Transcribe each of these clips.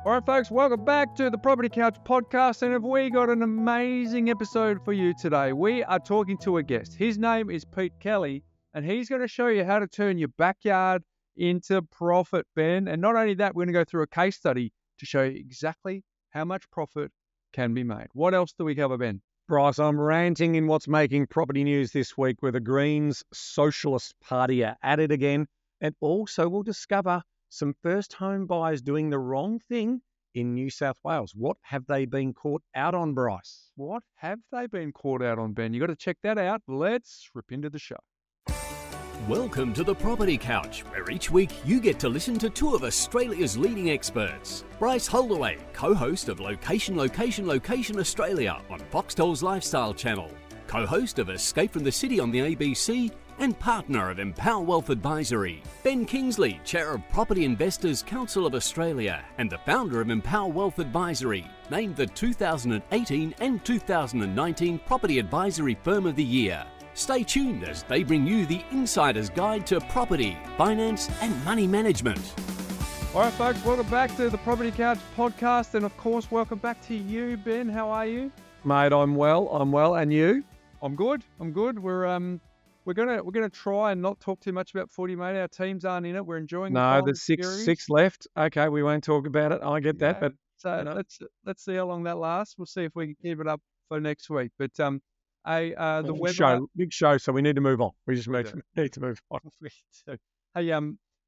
All right, folks, welcome back to the Property Couch podcast, and have we got an amazing episode for you today. We are talking to a guest. His name is Pete Kelly, and he's going to show you how to turn your backyard into profit, Ben. And not only that, we're going to go through a case study to show you exactly how much profit can be made. What else do we cover, Ben? Bryce, I'm ranting in what's making property news this week, where the Greens Socialist Party are at it again, and also we'll discover some first home buyers doing the wrong thing in New South Wales. What have they been caught out on, Bryce? What have they been caught out on, Ben? You got to check that out. Let's rip into the show. Welcome to the Property Couch, where each week you get to listen to two of Australia's leading experts. Bryce Holdaway, co-host of Location Australia on Foxtel's Lifestyle Channel, co-host of Escape from the City on the ABC, and partner of Empower Wealth Advisory. Ben Kingsley, chair of Property Investors Council of Australia and the founder of Empower Wealth Advisory, named the 2018 and 2019 Property Advisory Firm of the Year. Stay tuned as they bring you the insider's guide to property, finance and money management. All right, folks, welcome back to the Property Couch podcast, and of course, welcome back to you, Ben. How are you? Mate, I'm well, and you? I'm good. We're gonna try and not talk too much about footy, mate. Our teams aren't in it. We're enjoying. No, there's six left. Okay, we won't talk about it. I get that, but so let's see how long that lasts. We'll see if we can keep it up for next week. But big show, so we need to move on. We just need to move on. Hey,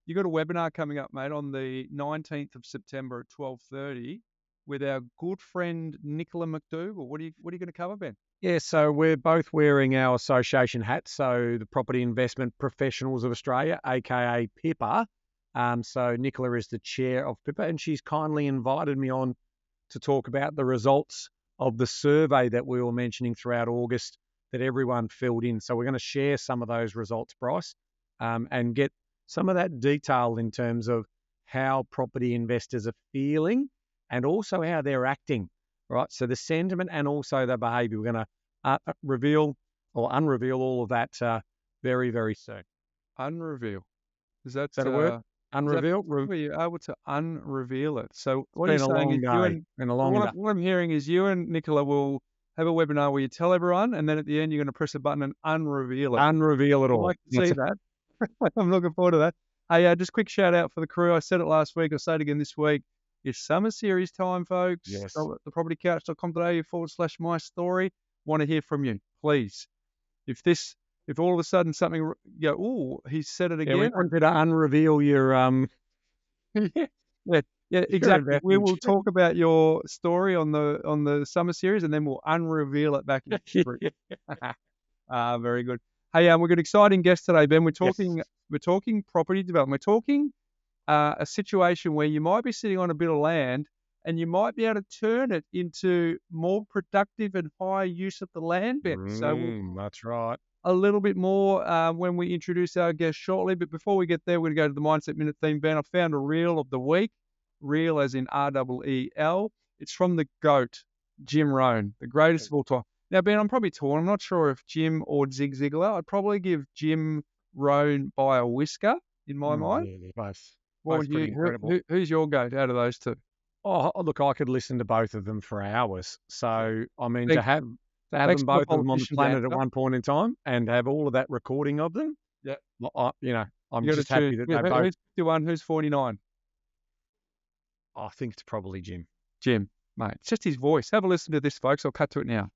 you got a webinar coming up, mate, on the 19th of September at 12:30 with our good friend Nicola McDougall. What are you going to cover, Ben? Yeah, so we're both wearing our association hats, so the Property Investment Professionals of Australia, aka PIPA. So Nicola is the chair of PIPA, and she's kindly invited me on to talk about the results of the survey that we were mentioning throughout August that everyone filled in. So we're going to share some of those results, Bryce, and get some of that detail in terms of how property investors are feeling and also how they're acting. Right, so the sentiment and also the behaviour. We're going to reveal or unreveal all of that very, very soon. Unreveal. Is that a word? Unreveal? Were you able to unreveal it? So what it's you're saying is what I'm hearing is you and Nicola will have a webinar where you tell everyone, and then at the end you're going to press a button and unreveal it. Unreveal it all. I can see that. I'm looking forward to that. Hey, just quick shout out for the crew. I said it last week. I'll say it again this week. It's summer series time, folks. Yes. thepropertycouch.com.au/my story. Want to hear from you, please. If all of a sudden something he said it again. Yeah, we want you to unreveal your yeah, exactly. We will talk about your story on the summer series, and then we'll unreveal it back in spring. Very good. Hey, we've got an exciting guest today, Ben. We're talking property development. We're talking a situation where you might be sitting on a bit of land and you might be able to turn it into more productive and higher use of the land, Ben. That's right. A little bit more when we introduce our guest shortly. But before we get there, we're going to go to the Mindset Minute theme, Ben. I found a reel of the week, reel as in REEL. It's from the GOAT, Jim Rohn, the greatest of all time. Now, Ben, I'm probably torn. I'm not sure if Jim or Zig Ziglar. I'd probably give Jim Rohn by a whisker in my mind. Yeah, both. Who's your GOAT out of those two? Oh, look, I could listen to both of them for hours. So, I mean, to have them both of them on the planet at one point in time and have all of that recording of them, I'm just happy that they both. Who's 51? Who's 49? I think it's probably Jim. Jim, mate. It's just his voice. Have a listen to this, folks. I'll cut to it now.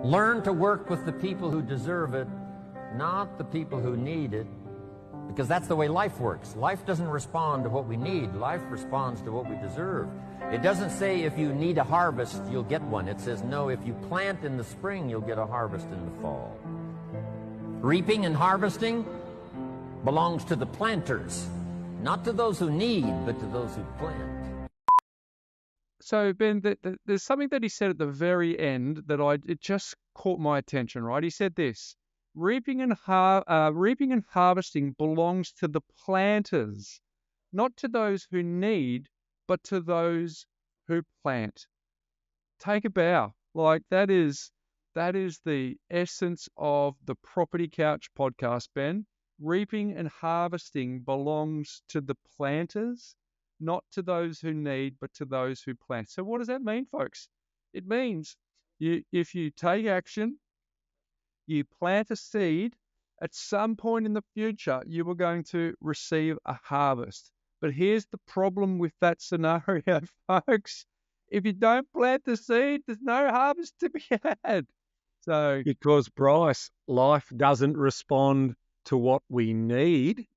Learn to work with the people who deserve it, not the people who need it. Because that's the way life works. Life doesn't respond to what we need. Life responds to what we deserve. It doesn't say if you need a harvest, you'll get one. It says, no, if you plant in the spring, you'll get a harvest in the fall. Reaping and harvesting belongs to the planters, not to those who need, but to those who plant. So, Ben, there's something that he said at the very end that it just caught my attention, right? He said this. Reaping and harvesting belongs to the planters, not to those who need, but to those who plant. Take a bow. Like that is the essence of the Property Couch podcast, Ben. Reaping and harvesting belongs to the planters, not to those who need, but to those who plant. So what does that mean, folks? It means if you take action, you plant a seed, at some point in the future, you are going to receive a harvest. But here's the problem with that scenario, folks. If you don't plant the seed, there's no harvest to be had. So, Because, Bryce, life doesn't respond to what we need,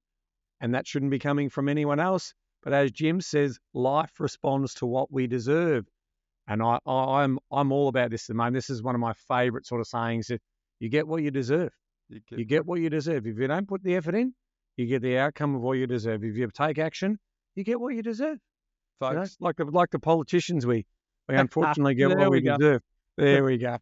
and that shouldn't be coming from anyone else. But as Jim says, life responds to what we deserve. And I'm all about this at the moment. This is one of my favourite sort of sayings, that you get what you deserve. You get what you deserve. If you don't put the effort in, you get the outcome of what you deserve. If you take action, you get what you deserve. folks, You know, like the politicians, we unfortunately get There what we we go. deserve. There we go.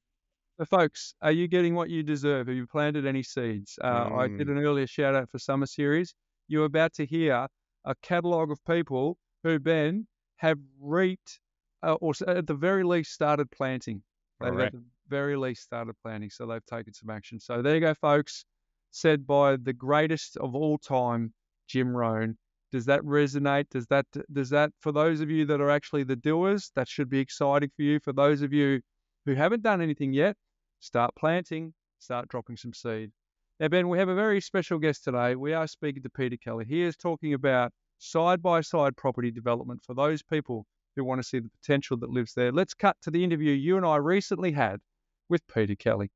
so folks, are you getting what you deserve? Have you planted any seeds? I did an earlier shout out for Summer Series. You're about to hear a catalogue of people who, Ben, have reaped or at the very least started planting. They've at Correct. the very least started planting, so they've taken some action. So there you go, folks. Said by the greatest of all time, Jim Rohn. Does that resonate? Does that for those of you that are actually the doers, that should be exciting for you. For those of you who haven't done anything yet, start planting, start dropping some seed. Now, Ben, we have a very special guest today. We are speaking to Peter Kelly. He is talking about side-by-side property development for those people who want to see the potential that lives there. Let's cut to the interview you and I recently had with Peter Kelly.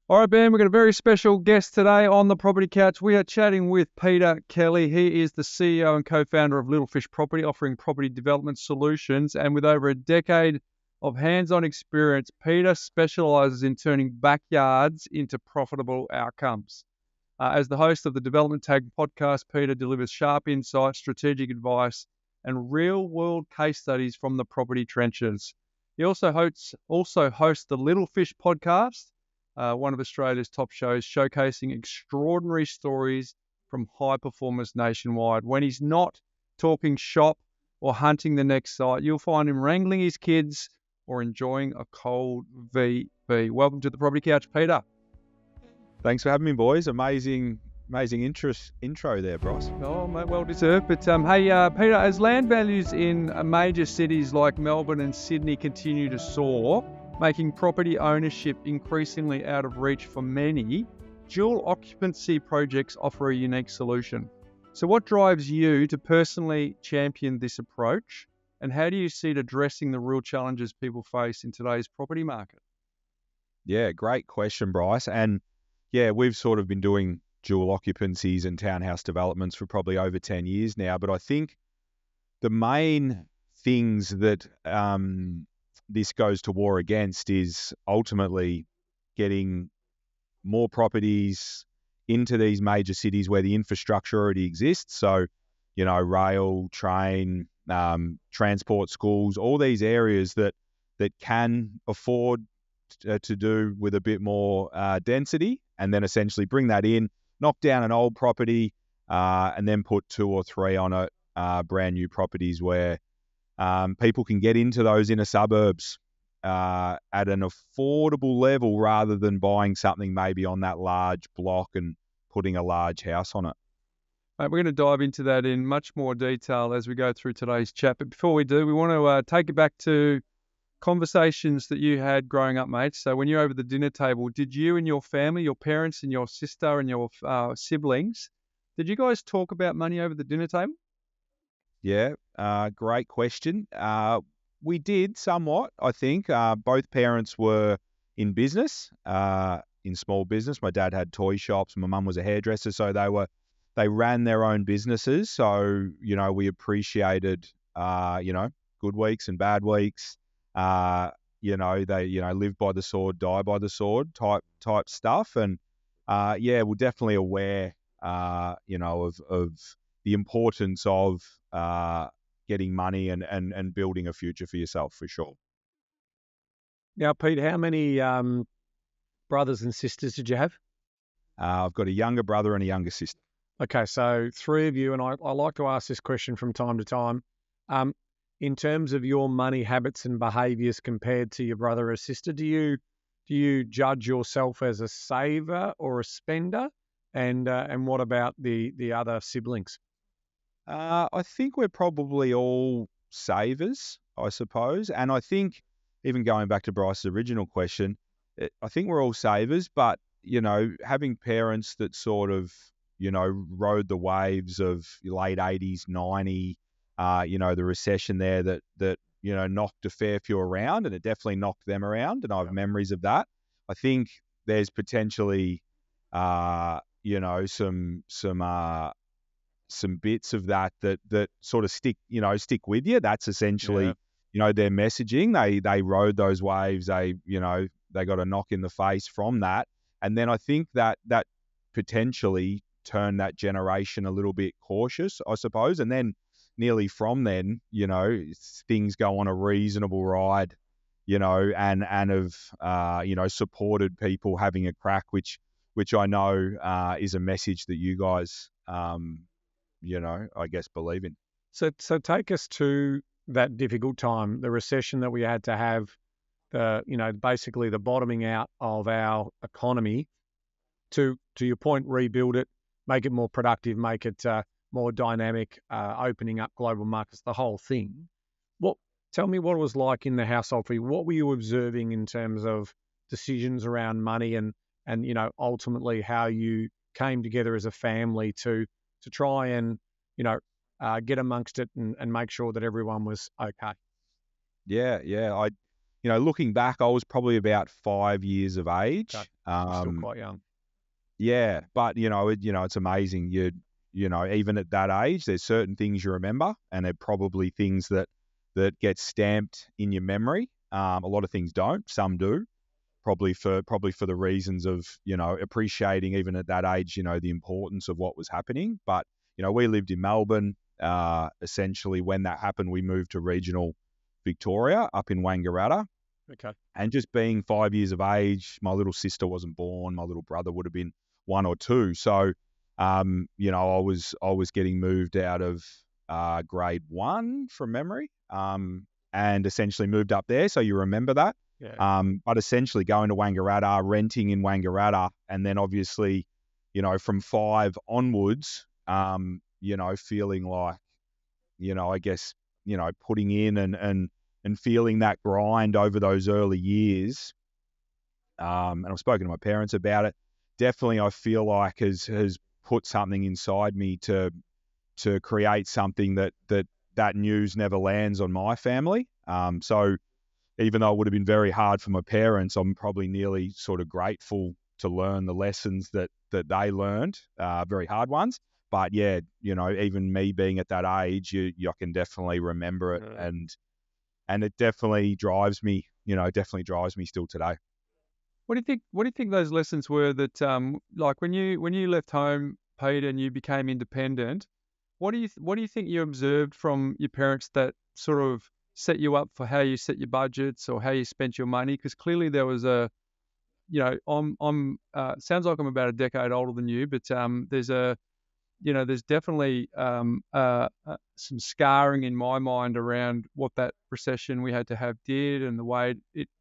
All right, Ben, we've got a very special guest today on the Property Couch. We are chatting with Peter Kelly. He is the CEO and co-founder of Little Fish Property, offering property development solutions. And with over a decade of hands-on experience, Peter specializes in turning backyards into profitable outcomes. As the host of the Development Tag podcast, Peter delivers sharp insight, strategic advice, and real-world case studies from the property trenches. He also hosts the Little Fish podcast, one of Australia's top shows, showcasing extraordinary stories from high performers nationwide. When he's not talking shop or hunting the next site, you'll find him wrangling his kids or enjoying a cold VB. Welcome to the Property Couch, Peter. Thanks for having me, boys. Amazing intro there, Bryce. Oh, mate, well deserved. But hey, Peter, as land values in major cities like Melbourne and Sydney continue to soar, making property ownership increasingly out of reach for many, dual occupancy projects offer a unique solution. So what drives you to personally champion this approach, and how do you see it addressing the real challenges people face in today's property market? Yeah, great question, Bryce. And yeah, we've sort of been doing dual occupancies and townhouse developments for probably over 10 years now. But I think the main things that this goes to war against is ultimately getting more properties into these major cities where the infrastructure already exists. So, you know, rail, train, transport, schools, all these areas that can afford to do with a bit more density, and then essentially bring that in, knock down an old property, and then put 2 or 3 on it, brand new properties where people can get into those inner suburbs at an affordable level rather than buying something maybe on that large block and putting a large house on it. We're going to dive into that in much more detail as we go through today's chat. But before we do, we want to take it back to conversations that you had growing up, mate. So when you're over the dinner table, did you and your family, your parents and your sister and your siblings, did you guys talk about money over the dinner table? Yeah, great question. We did somewhat, I think. Both parents were in business, in small business. My dad had toy shops. My mum was a hairdresser, so they ran their own businesses. So, you know, we appreciated, good weeks and bad weeks. They, live by the sword, die by the sword type stuff. And, we're definitely aware, of the importance of getting money and building a future for yourself, for sure. Now, Pete, how many brothers and sisters did you have? I've got a younger brother and a younger sister. Okay, so 3 of you, and I like to ask this question from time to time. In terms of your money habits and behaviours compared to your brother or sister, do you judge yourself as a saver or a spender? And what about the other siblings? I think we're probably all savers, I suppose. And I think, even going back to Bryce's original question, I think we're all savers, but, having parents that sort of, rode the waves of late 80s, 90, the recession there that knocked a fair few around, and it definitely knocked them around. And I have memories of that. I think there's potentially, some bits of that sort of stick with you. That's essentially, their messaging. They rode those waves. They got a knock in the face from that. And then I think that potentially turned that generation a little bit cautious, I suppose. And then nearly from then, things go on a reasonable ride, and have, supported people having a crack, which I know is a message that you guys, I guess, believe in. So take us to that difficult time, the recession that we had to have, basically the bottoming out of our economy. To your point, rebuild it, make it more productive, make it more dynamic, opening up global markets, the whole thing. Tell me what it was like in the household for you. What were you observing in terms of decisions around money and ultimately how you came together as a family to try and get amongst it and make sure that everyone was okay? Yeah. Looking back, I was probably about 5 years of age. Okay. You're still quite young. Yeah, but it's amazing. Even at that age, there's certain things you remember, and they're probably things that get stamped in your memory. A lot of things don't. Some do. Probably for the reasons of appreciating, even at that age, the importance of what was happening. But we lived in Melbourne. Essentially, when that happened, we moved to regional Victoria up in Wangaratta. Okay. And just being 5 years of age, my little sister wasn't born. My little brother would have been 1 or 2. So, I was getting moved out of grade 1 from memory, and essentially moved up there. So you remember that. Yeah. But essentially going to Wangaratta, renting in Wangaratta, and then obviously, from 5 onwards, feeling like, I guess, putting in and feeling that grind over those early years. And I've spoken to my parents about it. Definitely, I feel like has put something inside me to create something that news never lands on my family. So even though it would have been very hard for my parents, I'm probably nearly sort of grateful to learn the lessons that they learned, very hard ones. But yeah, even me being at that age, I can definitely remember it, and it definitely drives me, still today. What do you think those lessons were that, like when you left home, Pete, and you became independent? What do you think you observed from your parents that sort of set you up for how you set your budgets or how you spent your money? Because clearly there was I'm sounds like I'm about a decade older than you, but there's definitely some scarring in my mind around what that recession we had to have did, and the way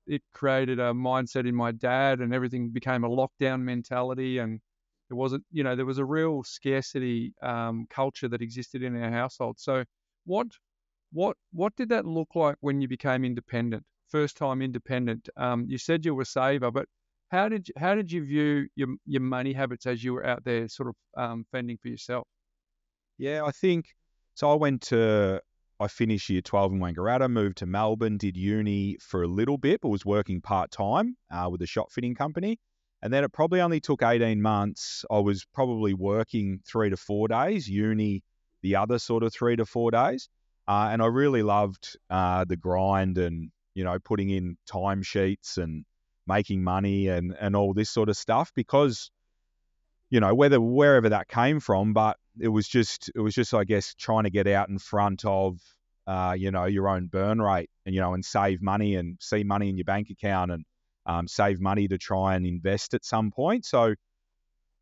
it created a mindset in my dad, and everything became a lockdown mentality, and it wasn't, there was a real scarcity culture that existed in our household. So what did that look like when you became independent, first time independent? You said you were a saver, but how did you view your money habits as you were out there sort of fending for yourself? Yeah, I think so. I finished year 12 in Wangaratta, moved to Melbourne, did uni for a little bit, but was working part-time with a shop fitting company. And then it probably only took 18 months. I was probably working 3 to 4 days, uni the other sort of 3 to 4 days. And I really loved the grind and, putting in timesheets and making money and all this sort of stuff, because, wherever that came from, but it was just, I guess, trying to get out in front of, your own burn rate and, and save money and see money in your bank account and save money to try and invest at some point. So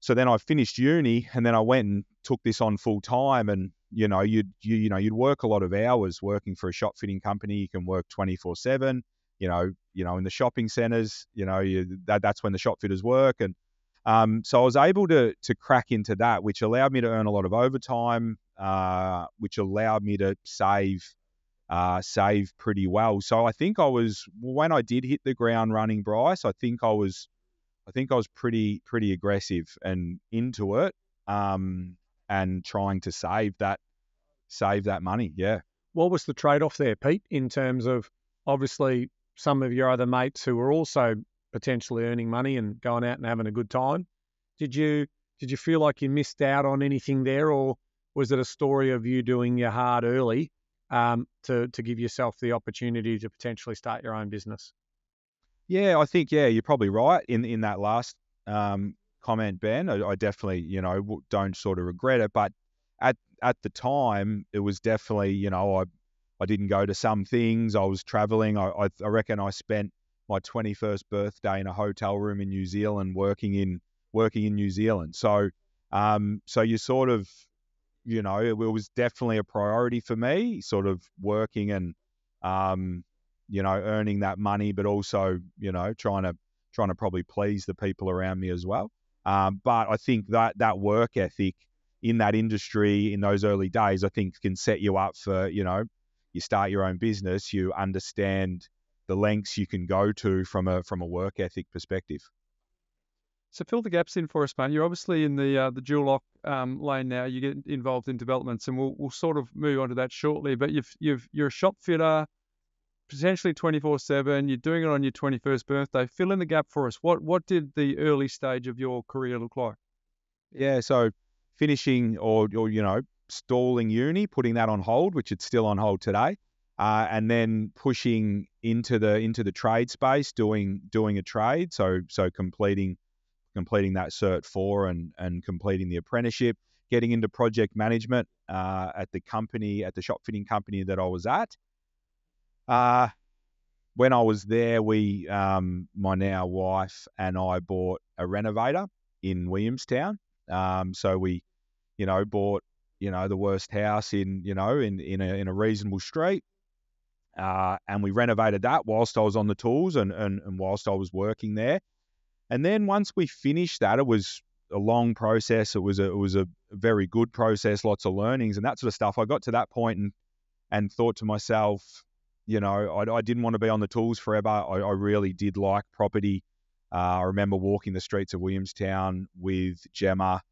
then I finished uni, and then I went and took this on full time. And you'd work a lot of hours working for a shop fitting company. You can work 24/7. In the shopping centres. That's when the shop fitters work. And so I was able to crack into that, which allowed me to earn a lot of overtime. which allowed me to save pretty well. So I think when I did hit the ground running, Bryce, I think I was pretty aggressive and into it, and trying to save that money. Yeah. What was the trade-off there, Pete, in terms of obviously some of your other mates who were also potentially earning money and going out and having a good time? Did you feel like you missed out on anything there, or was it a story of you doing your hard early to give yourself the opportunity to potentially start your own business? Yeah, I think, you're probably right in that last comment, Ben. I definitely, don't sort of regret it, but at the time, it was definitely, I didn't go to some things. I was traveling. I reckon I spent my 21st birthday in a hotel room in New Zealand, working in New Zealand. So you sort of, it was definitely a priority for me, sort of working and, earning that money, but also, trying to probably please the people around me as well. But I think that work ethic in that industry in those early days, I think can set you up for, you start your own business, you understand the lengths you can go to from a work ethic perspective. So fill the gaps in for us, mate. You're obviously in the dual lock lane now. You get involved in developments, and we'll sort of move on to that shortly. But you're a shop fitter, potentially 24/7. You're doing it on your 21st birthday. Fill in the gap for us. What did the early stage of your career look like? Yeah, so finishing or stalling uni, putting that on hold, which it's still on hold today, and then pushing into the trade space, doing a trade. So completing that Cert 4 and completing the apprenticeship, getting into project management at the shop fitting company that I was at. When I was there, my now wife and I bought a renovator in Williamstown. So we, bought, the worst house in a reasonable street. And we renovated that whilst I was on the tools and whilst I was working there. And then once we finished that, it was a long process. It was a very good process, lots of learnings and that sort of stuff. I got to that point and thought to myself, I didn't want to be on the tools forever. I really did like property. I remember walking the streets of Williamstown with Gemma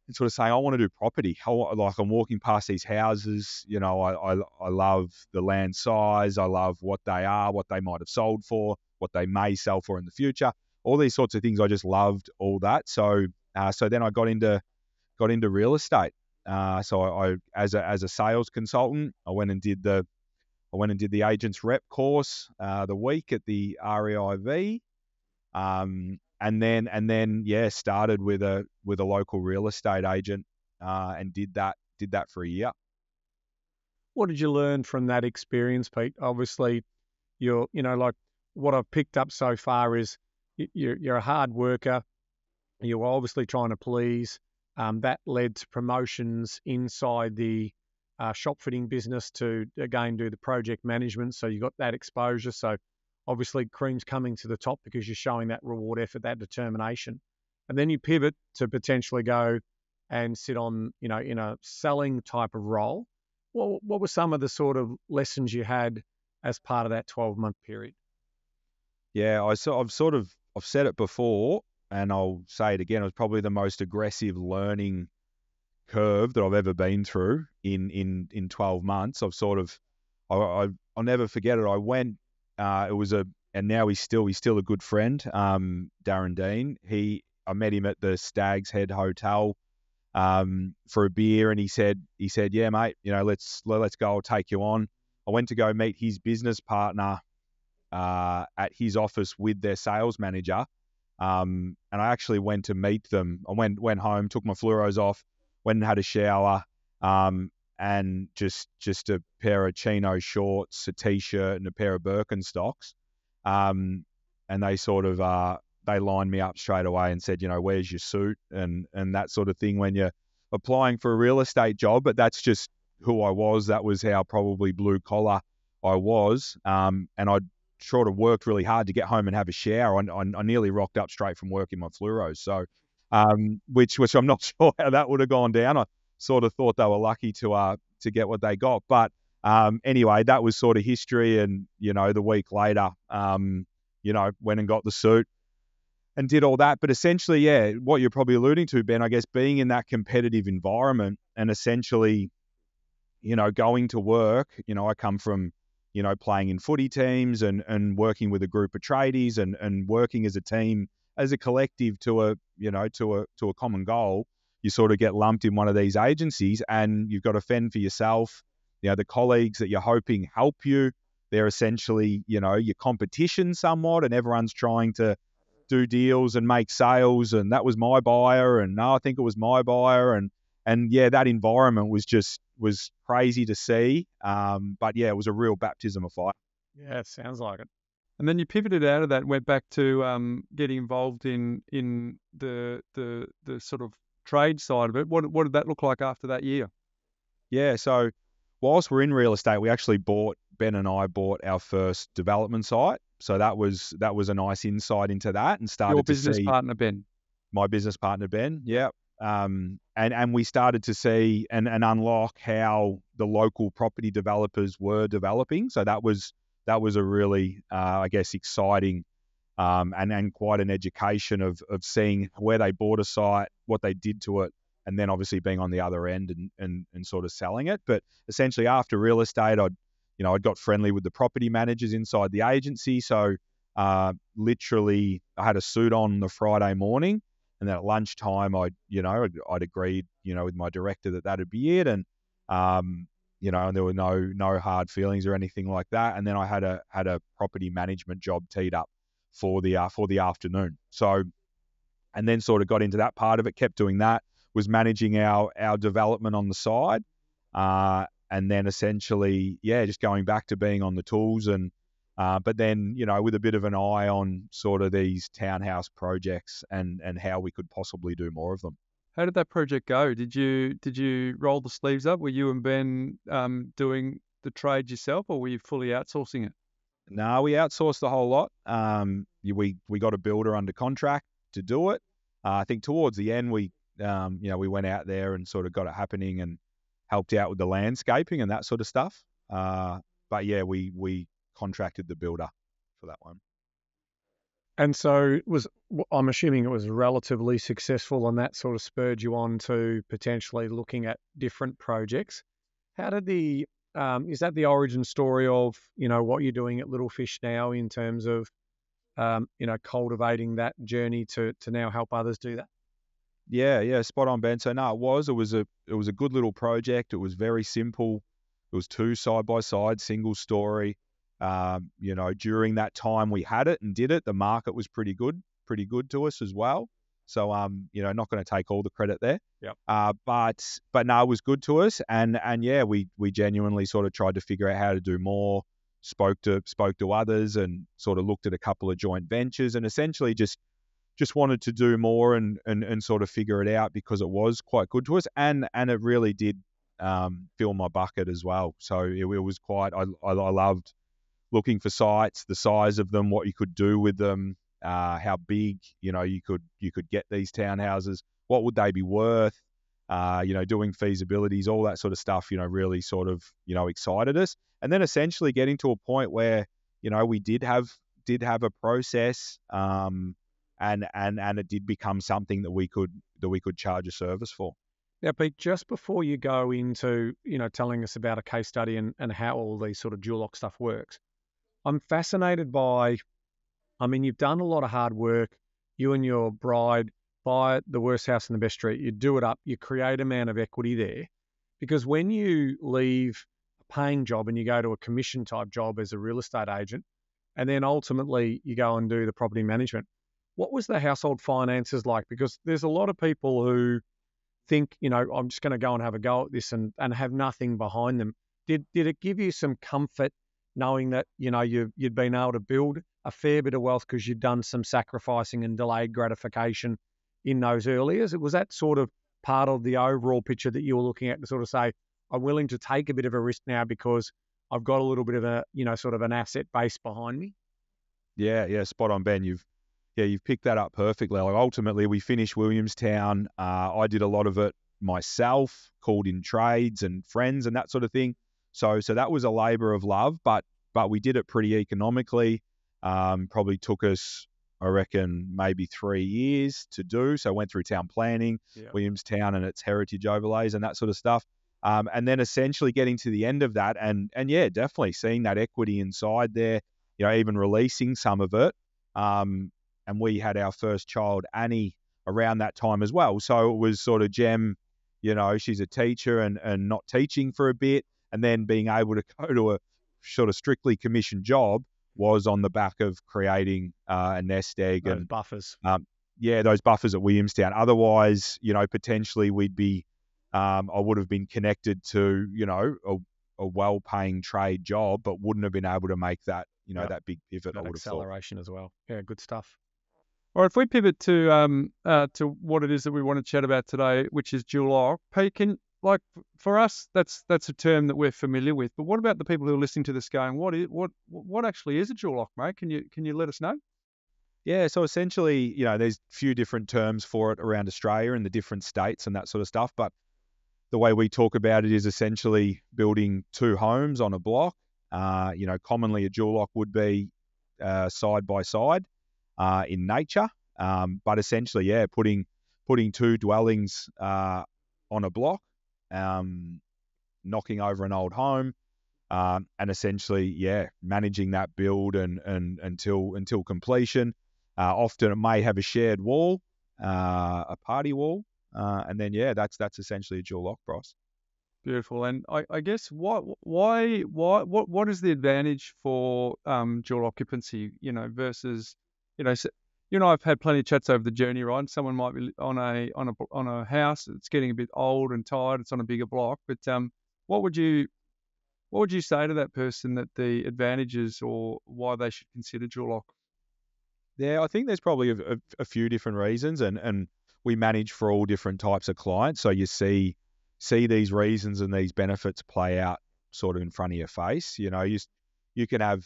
and sort of saying, I want to do property. I'm walking past these houses, I love the land size. I love what they are, what they might have sold for, what they may sell for in the future. All these sorts of things. I just loved all that. So then I got into real estate. So I as a sales consultant, I went and did the agent's rep course the week at the REIV, and then started with a local real estate agent and did that for a year. What did you learn from that experience, Pete? Obviously, like what I've picked up so far is you're a hard worker. You're obviously trying to please. That led to promotions inside the shop fitting business to, again, do the project management. So you got that exposure. So obviously cream's coming to the top because you're showing that reward effort, that determination. And then you pivot to potentially go and sit on, in a selling type of role. What were some of the sort of lessons you had as part of that 12-month period? Yeah, I've said it before, and I'll say it again. It was probably the most aggressive learning curve that I've ever been through in 12 months. I'll never forget it. I went. And now he's still a good friend, Darren Dean. I met him at the Stag's Head Hotel for a beer, and he said, yeah, mate, let's go. I'll take you on. I went to go meet his business partner at his office with their sales manager, and I actually went to meet them. I went home, took my fluoros off, went and had a shower, and just a pair of chino shorts, a t-shirt, and a pair of Birkenstocks. And they sort of they lined me up straight away and said, where's your suit and that sort of thing when you're applying for a real estate job. But that's just who I was. That was how probably blue collar I was. And I sort of worked really hard to get home and have a shower. I nearly rocked up straight from work in my fluoros. So, which I'm not sure how that would have gone down. sort of thought they were lucky to get what they got. But anyway, that was sort of history. And, the week later, went and got the suit and did all that. But essentially, yeah, what you're probably alluding to, Ben, I guess being in that competitive environment and essentially, going to work, I come from, playing in footy teams and working with a group of tradies and working as a team, as a collective to a common goal. You sort of get lumped in one of these agencies and you've got to fend for yourself. The colleagues that you're hoping help you, they're essentially, your competition somewhat, and everyone's trying to do deals and make sales. And that was my buyer, and no, I think it was my buyer. And yeah, that environment was crazy to see. But yeah, it was a real baptism of fire. Yeah, it sounds like it. And then you pivoted out of that and went back to getting involved in the sort of trade side of it. What did that look like after that year? Yeah, so whilst we're in real estate, Ben and I bought our first development site. So that was a nice insight into that, and started Your to business see partner, Ben. my business partner, Ben. Yeah. And we started to see and unlock how the local property developers were developing. So that was a really, I guess, exciting and quite an education of seeing where they bought a site, what they did to it, and then obviously being on the other end and sort of selling it. But essentially after real estate, I'd got friendly with the property managers inside the agency. So literally I had a suit on the Friday morning, and then at lunchtime I'd agreed, with my director that that'd be it. And, and there were no hard feelings or anything like that. And then I had a property management job teed up for the afternoon. So, and then sort of got into that part of it, kept doing that, was managing our development on the side. And then essentially, yeah, just going back to being on the tools and, but then, with a bit of an eye on sort of these townhouse projects and how we could possibly do more of them. How did that project go? Did you roll the sleeves up? Were you and Ben doing the trade yourself, or were you fully outsourcing it? No, we outsourced the whole lot. We got a builder under contract to do it. I think towards the end, we went out there and sort of got it happening and helped out with the landscaping and that sort of stuff. But yeah, we contracted the builder for that one. And so I'm assuming it was relatively successful, and that sort of spurred you on to potentially looking at different projects. How did is that the origin story of, what you're doing at Little Fish now in terms of, cultivating that journey to now help others do that? Yeah, spot on, Ben. So no, it was a good little project. It was very simple. It was 2 side-by-side, single story. During that time we had it and did it, the market was pretty good to us as well. So, not going to take all the credit there. Yep. But no, it was good to us. And yeah, we genuinely sort of tried to figure out how to do more, spoke to others and sort of looked at a couple of joint ventures and essentially just wanted to do more and sort of figure it out because it was quite good to us. And it really did fill my bucket as well. So it was quite, I loved looking for sites, the size of them, what you could do with them, how big, you could get these townhouses, what would they be worth, doing feasibilities, all that sort of stuff, really sort of, excited us. And then essentially getting to a point where, we did have a process, and it did become something that we could charge a service for. Now, Pete, just before you go into, telling us about a case study and how all these sort of dual lock stuff works, I'm fascinated by, you've done a lot of hard work. You and your bride buy the worst house in the best street. You do it up. You create an amount of equity there. Because when you leave a paying job and you go to a commission type job as a real estate agent, and then ultimately you go and do the property management, what was the household finances like? Because there's a lot of people who think, I'm just going to go and have a go at this and have nothing behind them. Did it give you some comfort knowing that, you'd been able to build a fair bit of wealth because you'd done some sacrificing and delayed gratification in those early years? Was that sort of part of the overall picture that you were looking at to sort of say, I'm willing to take a bit of a risk now because I've got a little bit of a, sort of an asset base behind me? Yeah, spot on, Ben. You've picked that up perfectly. Like ultimately, we finished Williamstown. I did a lot of it myself, called in trades and friends and that sort of thing. So that was a labour of love, but we did it pretty economically. Probably took us, I reckon, maybe 3 years to do. So went through town planning, Williamstown and its heritage overlays and that sort of stuff. And then essentially getting to the end of that and yeah, definitely seeing that equity inside there, even releasing some of it. And we had our first child, Annie, around that time as well. So it was sort of Gem, she's a teacher and not teaching for a bit, and then being able to go to a sort of strictly commissioned job was on the back of creating a nest egg. Those and buffers. Those buffers at Williamstown. Otherwise, potentially we'd be, I would have been connected to, a well-paying trade job, but wouldn't have been able to make that, that big pivot. That I would have thought. acceleration as well. Yeah, good stuff. All right, if we pivot to what it is that we want to chat about today, which is dual occ. Pete, for us, that's a term that we're familiar with. But what about the people who are listening to this going, what actually is a dual occ, mate? Can you let us know? Yeah, so essentially, there's a few different terms for it around Australia and the different states and that sort of stuff. But the way we talk about it is essentially building two homes on a block. Commonly a dual occ would be side by side in nature, but essentially, putting two dwellings on a block, knocking over an old home, and essentially, managing that build and until completion. Often it may have a shared wall, a party wall, and then that's essentially a dual occ, Bryce. Beautiful. And I guess what is the advantage for dual occupancy, versus, so, I've had plenty of chats over the journey, right? Someone might be on a house that's getting a bit old and tired. It's on a bigger block, but what would you say to that person that the advantages or why they should consider dual occ? Yeah, I think there's probably a few different reasons, and we manage for all different types of clients. So you see these reasons and these benefits play out sort of in front of your face. You can have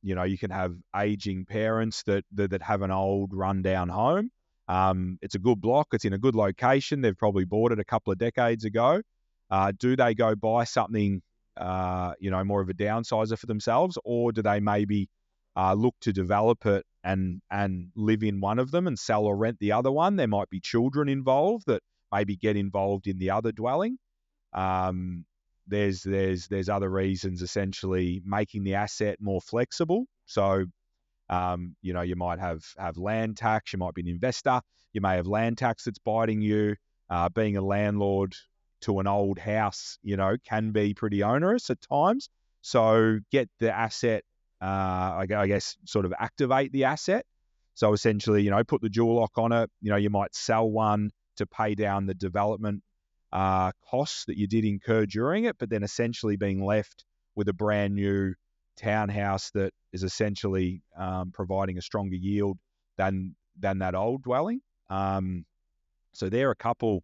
you can have aging parents that have an old rundown home. It's a good block. It's in a good location. They've probably bought it a couple of decades ago. Do they go buy something, more of a downsizer for themselves, or do they maybe look to develop it and live in one of them and sell or rent the other one? There might be children involved that maybe get involved in the other dwelling. There's other reasons, essentially making the asset more flexible. So, you might have land tax. You might be an investor. You may have land tax that's biting you. Being a landlord to an old house, can be pretty onerous at times. So get the asset, I guess, sort of activate the asset. So essentially, put the dual occ on it. You might sell one to pay down the development costs that you did incur during it, but then essentially being left with a brand new townhouse that is essentially providing a stronger yield than that old dwelling. So there are a couple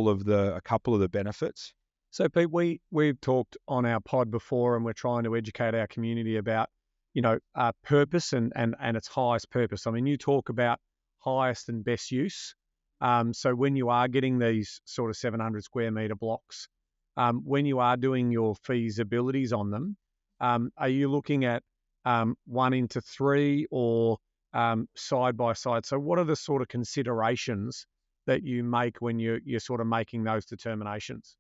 of the benefits. So Pete, we've talked on our pod before, and we're trying to educate our community about purpose and its highest purpose. I mean, you talk about highest and best use. So when you are getting these sort of 700 square metre blocks, when you are doing your feasibilities on them, are you looking at 1:3 or side by side? So what are the sort of considerations that you make when you're sort of making those determinations?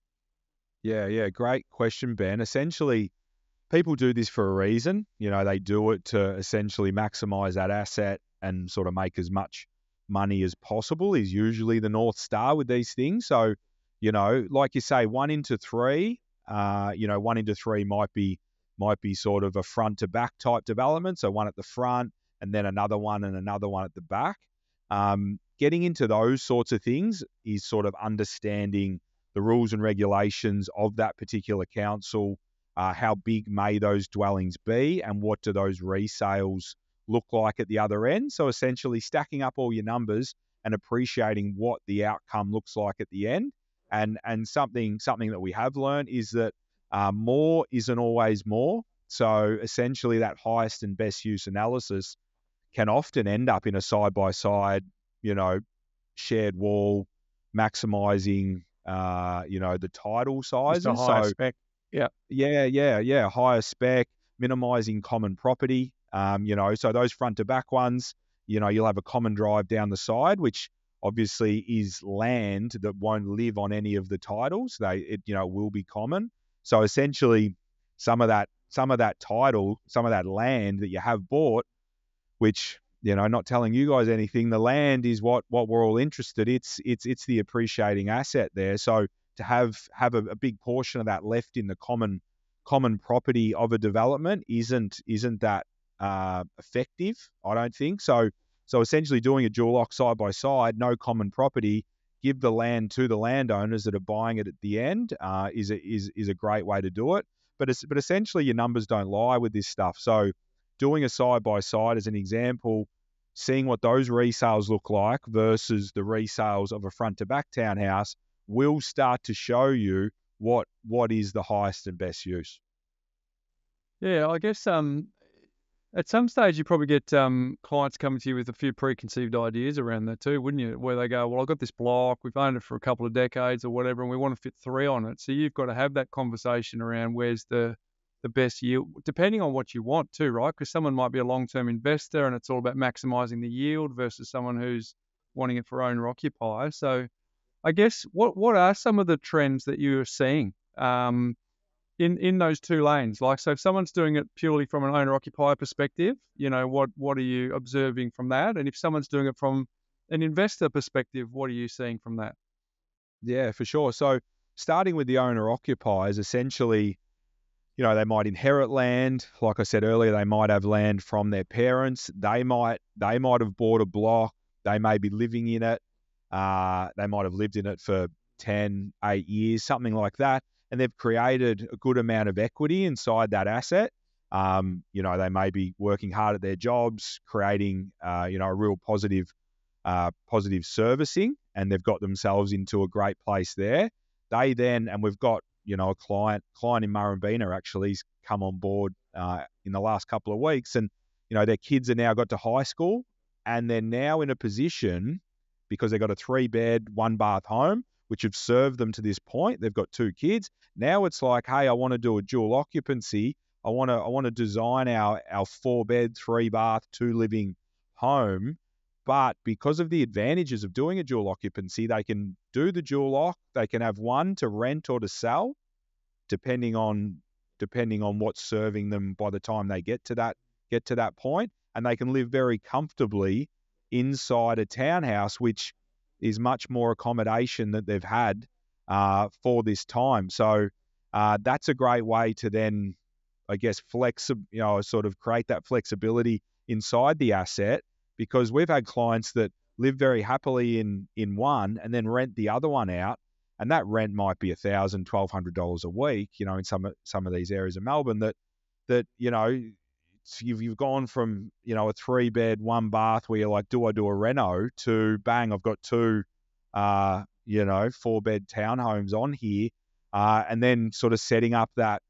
Yeah, great question, Ben. Essentially, people do this for a reason. They do it to essentially maximize that asset and sort of make as much money as possible is usually the North Star with these things. So, like you say, 1:3, 1:3 might be sort of a front to back type development. So one at the front and then another one at the back. Getting into those sorts of things is sort of understanding the rules and regulations of that particular council. How big may those dwellings be, and what do those resales look like at the other end? So essentially stacking up all your numbers and appreciating what the outcome looks like at the end. And something that we have learned is that more isn't always more. So essentially that highest and best use analysis can often end up in a side-by-side, shared wall, maximising, the title sizes. Just a higher So spec. Yeah. yeah, higher spec, minimising common property. So those front to back ones, you'll have a common drive down the side, which obviously is land that won't live on any of the titles. It will be common. So essentially, some of that title, some of that land that you have bought, which not telling you guys anything, the land is what we're all interested. It's the appreciating asset there. So to have a big portion of that left in the common property of a development isn't that effective, I don't think. So essentially doing a dual lock side by side, no common property, give the land to the landowners that are buying it at the end is a great way to do it. But essentially your numbers don't lie with this stuff. So doing a side by side as an example, seeing what those resales look like versus the resales of a front to back townhouse will start to show you what is the highest and best use. Yeah, I guess at some stage you probably get clients coming to you with a few preconceived ideas around that too, wouldn't you? Where they go, well, I've got this block, we've owned it for a couple of decades or whatever, and we want to fit 3 on it. So you've got to have that conversation around where's the best yield, depending on what you want too, right? Because someone might be a long-term investor and it's all about maximizing the yield versus someone who's wanting it for owner occupier. So I guess what are some of the trends that you're seeing in those two lanes? Like, so if someone's doing it purely from an owner occupier perspective, what are you observing from that? And if someone's doing it from an investor perspective, what are you seeing from that? Yeah, for sure. So starting with the owner occupiers, essentially, they might inherit land. Like I said earlier, they might have land from their parents. They might have bought a block. They may be living in it. They might have lived in it for 10, 8 years, something like that. And they've created a good amount of equity inside that asset. They may be working hard at their jobs, creating, a real positive servicing, and they've got themselves into a great place there. They then, and we've got, a client in Murrumbeena actually has come on board in the last couple of weeks, and their kids are now got to high school, and they're now in a position because they've got a 3-bed, 1-bath home, which have served them to this point. They've got 2 kids. Now it's like, hey, I want to do a dual occupancy. I want to design our 4-bed, 3-bath, 2-living home. But because of the advantages of doing a dual occupancy, they can do the dual lock. They can have one to rent or to sell, depending on what's serving them by the time they get to that point, and they can live very comfortably inside a townhouse, which is much more accommodation that they've had for this time. So that's a great way to then, I guess, sort of create that flexibility inside the asset. Because we've had clients that live very happily in one and then rent the other one out, and that rent might be $1,000, $1,200 a week. In some of these areas of Melbourne, that you've gone from a 3-bed, 1-bath where you're like, do I do a reno, to bang, I've got 2 4-bed townhomes on here, and then sort of setting up that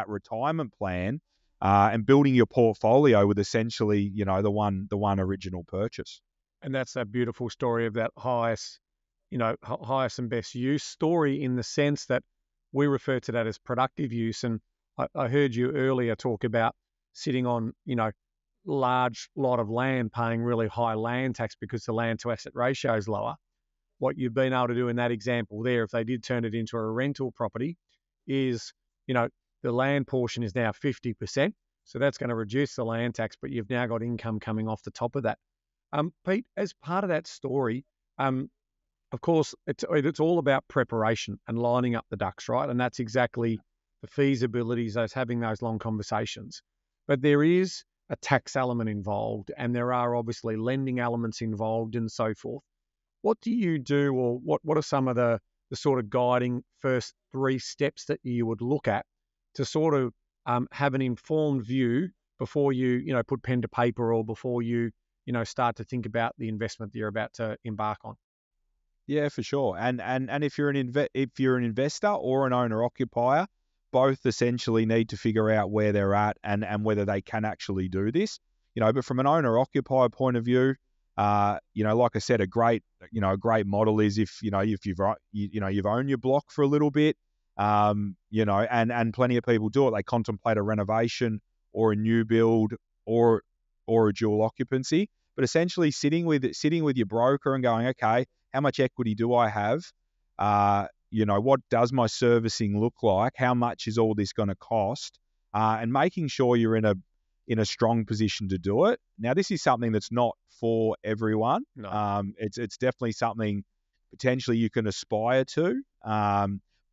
retirement plan. And building your portfolio with essentially, the one original purchase. And that's that beautiful story of that highest and best use story, in the sense that we refer to that as productive use. And I heard you earlier talk about sitting on, large lot of land, paying really high land tax because the land to asset ratio is lower. What you've been able to do in that example there, if they did turn it into a rental property, is, the land portion is now 50%. So that's going to reduce the land tax, but you've now got income coming off the top of that. Pete, as part of that story, of course, it's all about preparation and lining up the ducks, right? And that's exactly the feasibilities, having those long conversations. But there is a tax element involved, and there are obviously lending elements involved and so forth. What do you do, or what are some of the sort of guiding first 3 steps that you would look at to sort of have an informed view before you, put pen to paper, or before you, start to think about the investment that you're about to embark on? Yeah, for sure. And if you're an investor or an owner occupier, both essentially need to figure out where they're at and whether they can actually do this. But from an owner occupier point of view, Like I said, a great model is if you've owned your block for a little bit, and plenty of people do it. They contemplate a renovation or a new build or a dual occupancy, but essentially sitting with your broker and going, okay, how much equity do I have? What does my servicing look like? How much is all this going to cost? And making sure you're in a strong position to do it. Now, this is something that's not for everyone. No. It's definitely something potentially you can aspire to.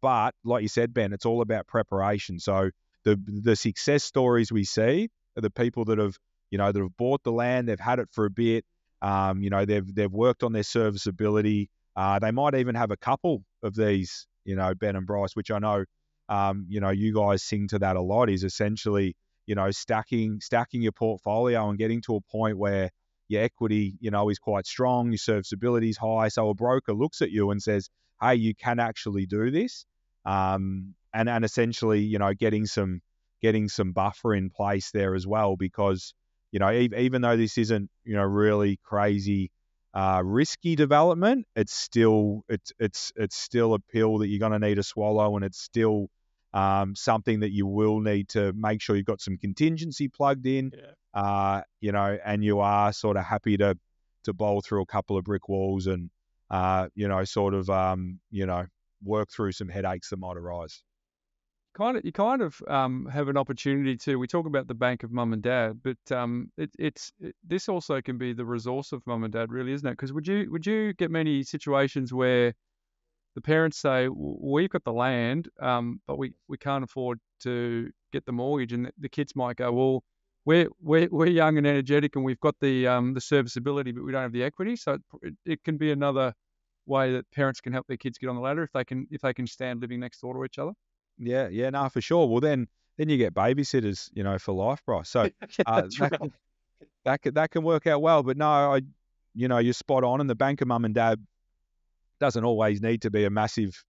But like you said, Ben, it's all about preparation. So the success stories we see are the people that have bought the land, they've had it for a bit, they've worked on their serviceability. They might even have a couple of these, Ben and Bryce, which I know, you guys sing to that a lot, is essentially, stacking your portfolio and getting to a point where your equity, is quite strong, your serviceability is high. So a broker looks at you and says, hey, you can actually do this. And essentially, getting some buffer in place there as well, because, even though this isn't, really crazy, risky development, it's still a pill that you're going to need to swallow, and it's still something that you will need to make sure you've got some contingency plugged in, and you are sort of happy to bowl through a couple of brick walls and, work through some headaches that might arise. You kind of have an opportunity to. We talk about the bank of mum and dad, but this also can be the resource of mum and dad, really, isn't it? Because would you get many situations where the parents say, we've got the land, but we can't afford to get the mortgage, and the kids might go, well, we're young and energetic, and we've got the serviceability, but we don't have the equity. So it can be another way that parents can help their kids get on the ladder if they can stand living next door to each other. Yeah, no, for sure. Well, then you get babysitters, for life, Bryce. So that can work out well. But no, you're spot on. And the bank of mum and dad doesn't always need to be a massive,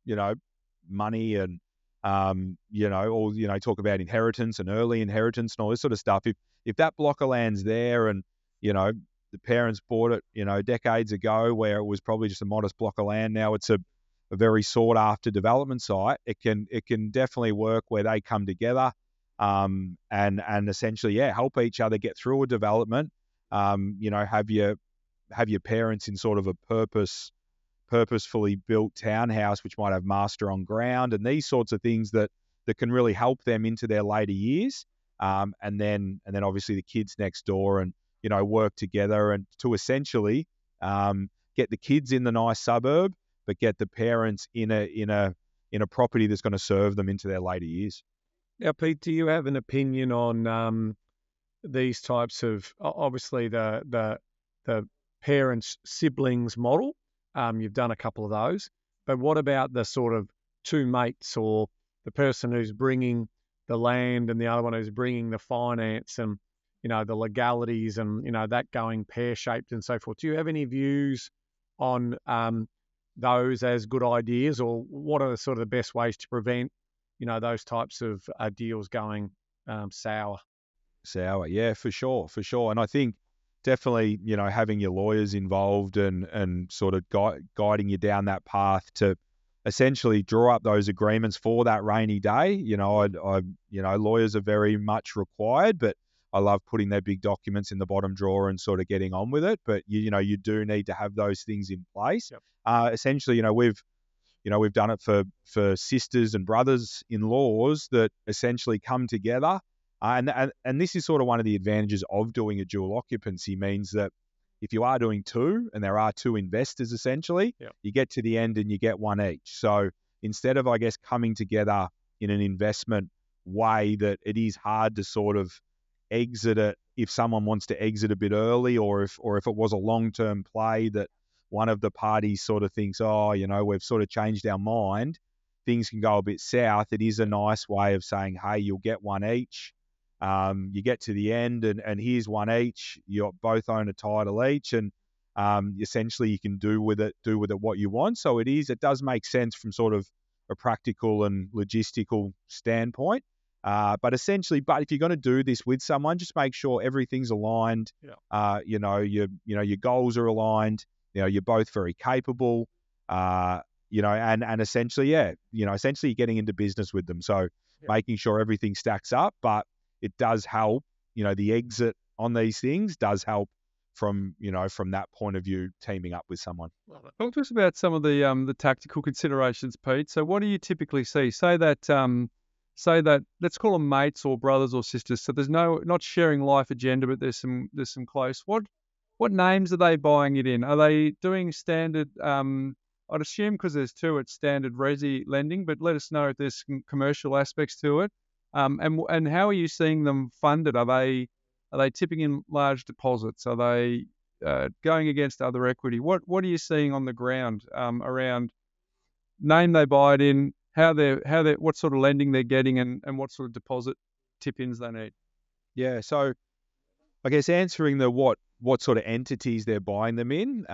money and, talk about inheritance and early inheritance and all this sort of stuff. If that block of land's there and, the parents bought it, decades ago, where it was probably just a modest block of land, now it's a very sought after development site, it can definitely work where they come together, and essentially, help each other get through a development. Have your parents in sort of a purposefully built townhouse, which might have master on ground and these sorts of things that can really help them into their later years. And then obviously the kids next door, and, work together and to essentially, get the kids in the nice suburb, but get the parents in a property that's going to serve them into their later years. Now, Pete, do you have an opinion on these types of, obviously the parents siblings model? You've done a couple of those, but what about the sort of two mates, or the person who's bringing the land and the other one who's bringing the finance and, the legalities and, that going pear-shaped and so forth? Do you have any views on those as good ideas, or what are sort of the best ways to prevent, those types of deals going sour? Yeah, for sure. And I think definitely, having your lawyers involved and sort of guiding you down that path to essentially draw up those agreements for that rainy day. Lawyers are very much required, but I love putting their big documents in the bottom drawer and sort of getting on with it. But you do need to have those things in place. Yep. Essentially, we've done it for sisters and brothers-in-laws that essentially come together. And this is sort of one of the advantages of doing a dual occupancy, means that if you are doing two and there are two investors, essentially, yep, you get to the end and you get one each. So instead of, I guess, coming together in an investment way that it is hard to sort of exit it if someone wants to exit a bit early, or if it was a long-term play that one of the parties sort of thinks, we've sort of changed our mind, things can go a bit south. It is a nice way of saying, hey, you'll get one each. You get to the end and here's one each. You both own a title each, and essentially you can do with it what you want. So it does make sense from sort of a practical and logistical standpoint. But essentially, if you're going to do this with someone, just make sure everything's aligned. Yeah. Your goals are aligned. You're both very capable. And essentially, essentially you're getting into business with them. So making sure everything stacks up, but it does help. The exit on these things does help from that point of view, teaming up with someone. Talk to us about some of the tactical considerations, Pete. So what do you typically see? Say that let's call them mates or brothers or sisters. So there's not sharing life agenda, but there's some close. What names are they buying it in? Are they doing standard? I'd assume because there's two, it's standard resi lending. But let us know if there's some commercial aspects to it. And how are you seeing them funded? Are they tipping in large deposits? Are they going against other equity? What are you seeing on the ground around name they buy it in, what sort of lending they're getting, and what sort of deposit tip-ins they need? Yeah, so I guess answering the what sort of entities they're buying them in,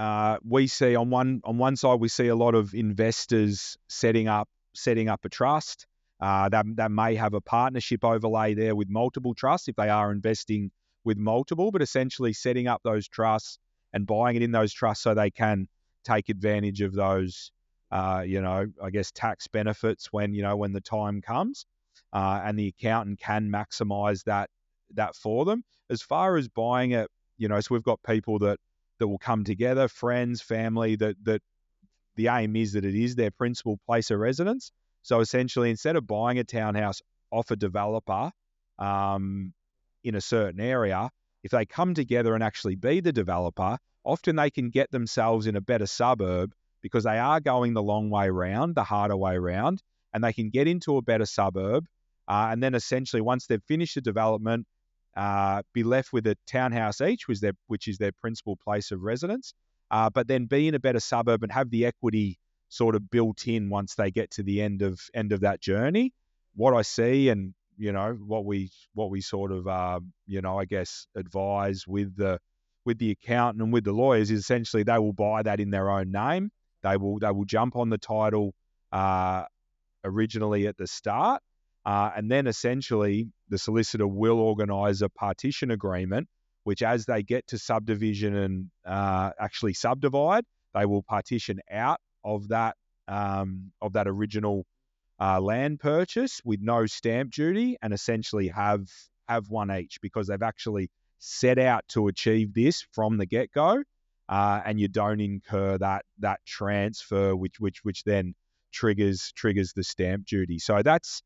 we see on one side we see a lot of investors setting up a trust. That may have a partnership overlay there with multiple trusts if they are investing with multiple, but essentially setting up those trusts and buying it in those trusts so they can take advantage of those, I guess tax benefits when the time comes, and the accountant can maximize that for them. As far as buying it, so we've got people that will come together, friends, family, that the aim is that it is their principal place of residence. So essentially, instead of buying a townhouse off a developer in a certain area, if they come together and actually be the developer, often they can get themselves in a better suburb because they are going the long way round, the harder way round, and they can get into a better suburb. And then essentially, once they've finished the development, be left with a townhouse each, which is their principal place of residence, but then be in a better suburb and have the equity sort of built in once they get to the end of that journey. What I see and what we sort of I guess advise with the accountant and with the lawyers is essentially they will buy that in their own name. They will jump on the title originally at the start, and then essentially the solicitor will organise a partition agreement, which as they get to subdivision and actually subdivide, they will partition out of that original land purchase with no stamp duty and essentially have one each because they've actually set out to achieve this from the get-go, and you don't incur that transfer which then triggers the stamp duty. So that's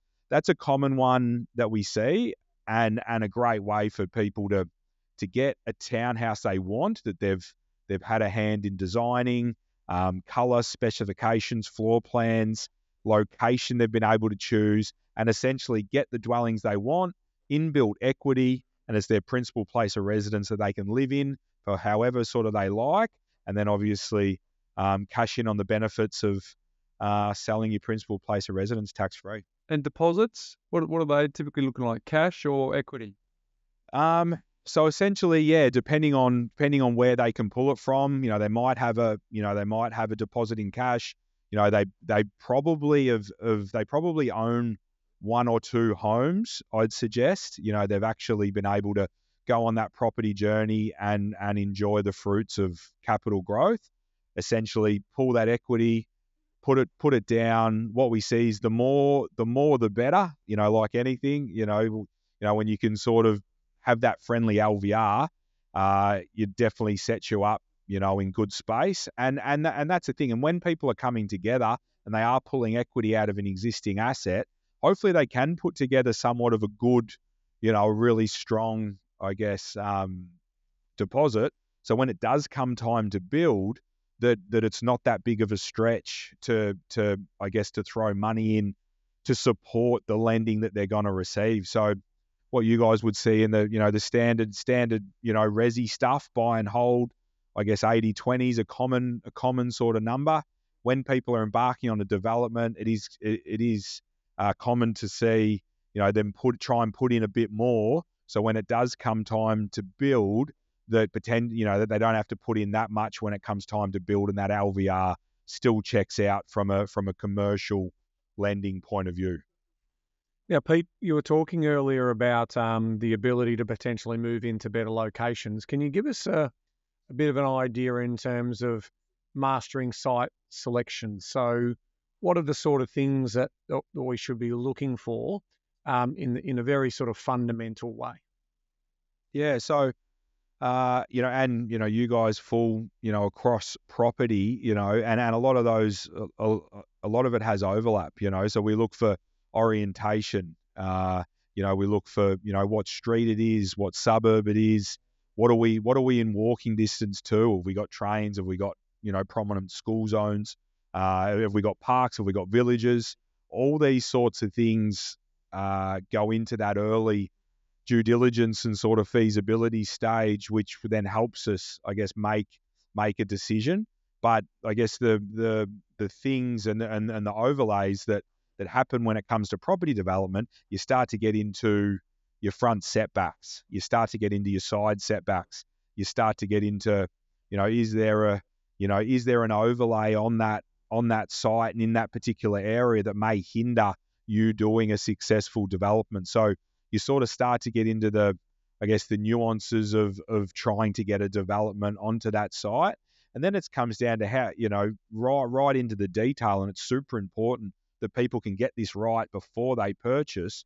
a common one that we see and a great way for people to get a townhouse they want that they've had a hand in designing, colour, specifications, floor plans, location they've been able to choose, and essentially get the dwellings they want, inbuilt equity, and as their principal place of residence that they can live in for however sort of they like, and then obviously cash in on the benefits of selling your principal place of residence tax-free. And deposits, what are they typically looking like, cash or equity? So essentially, yeah, depending on where they can pull it from, they might have a deposit in cash. They probably own one or two homes, I'd suggest. They've actually been able to go on that property journey and enjoy the fruits of capital growth. Essentially, pull that equity, put it down. What we see is the more the better. Like anything, when you can sort of have that friendly LVR, it definitely sets you up, in good space. And that's the thing. And when people are coming together and they are pulling equity out of an existing asset, hopefully they can put together somewhat of a good, a really strong, I guess, deposit. So when it does come time to build, that it's not that big of a stretch to I guess to throw money in to support the lending that they're going to receive. So what you guys would see in the the standard resi stuff, buy and hold, I guess 80-20 is a common sort of number. When people are embarking on a development, it is common to see them try and put in a bit more. So when it does come time to build, that that they don't have to put in that much when it comes time to build, and that LVR still checks out from a commercial lending point of view. Now, Pete, you were talking earlier about the ability to potentially move into better locations. Can you give us a bit of an idea in terms of mastering site selection? So what are the sort of things that we should be looking for in a very sort of fundamental way? Yeah, so you guys fall, across property, and a lot of those, a lot of it has overlap, so we look for orientation, we look for, what street it is, what suburb it is, what are we in walking distance to? Have we got trains? Have we got, prominent school zones? Have we got parks? Have we got villages? All these sorts of things go into that early due diligence and sort of feasibility stage, which then helps us, I guess, make a decision. But I guess the things and the overlays that happen when it comes to property development, you start to get into your front setbacks, you start to get into your side setbacks, you start to get into, is there an overlay on that site and in that particular area that may hinder you doing a successful development. So you sort of start to get into the nuances of trying to get a development onto that site. And then it comes down to how, right into the detail. And it's super important that people can get this right before they purchase,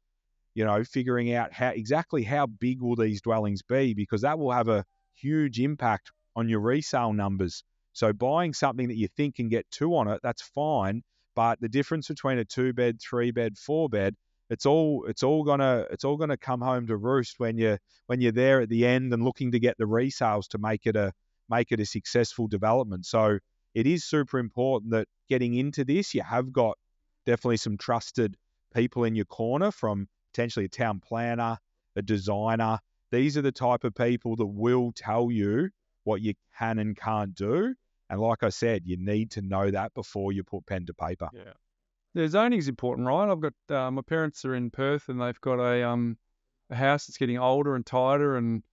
figuring out exactly how big will these dwellings be, because that will have a huge impact on your resale numbers. So buying something that you think can get 2 on it, that's fine. But the difference between a 2-bed, 3-bed, 4-bed, it's all gonna come home to roost when you're there at the end and looking to get the resales to make it a successful development. So it is super important that getting into this, you have got definitely some trusted people in your corner, from potentially a town planner, a designer. These are the type of people that will tell you what you can and can't do. And like I said, you need to know that before you put pen to paper. Yeah. The zoning's important, right? I've got my parents are in Perth, and they've got a house that's getting older and tighter, and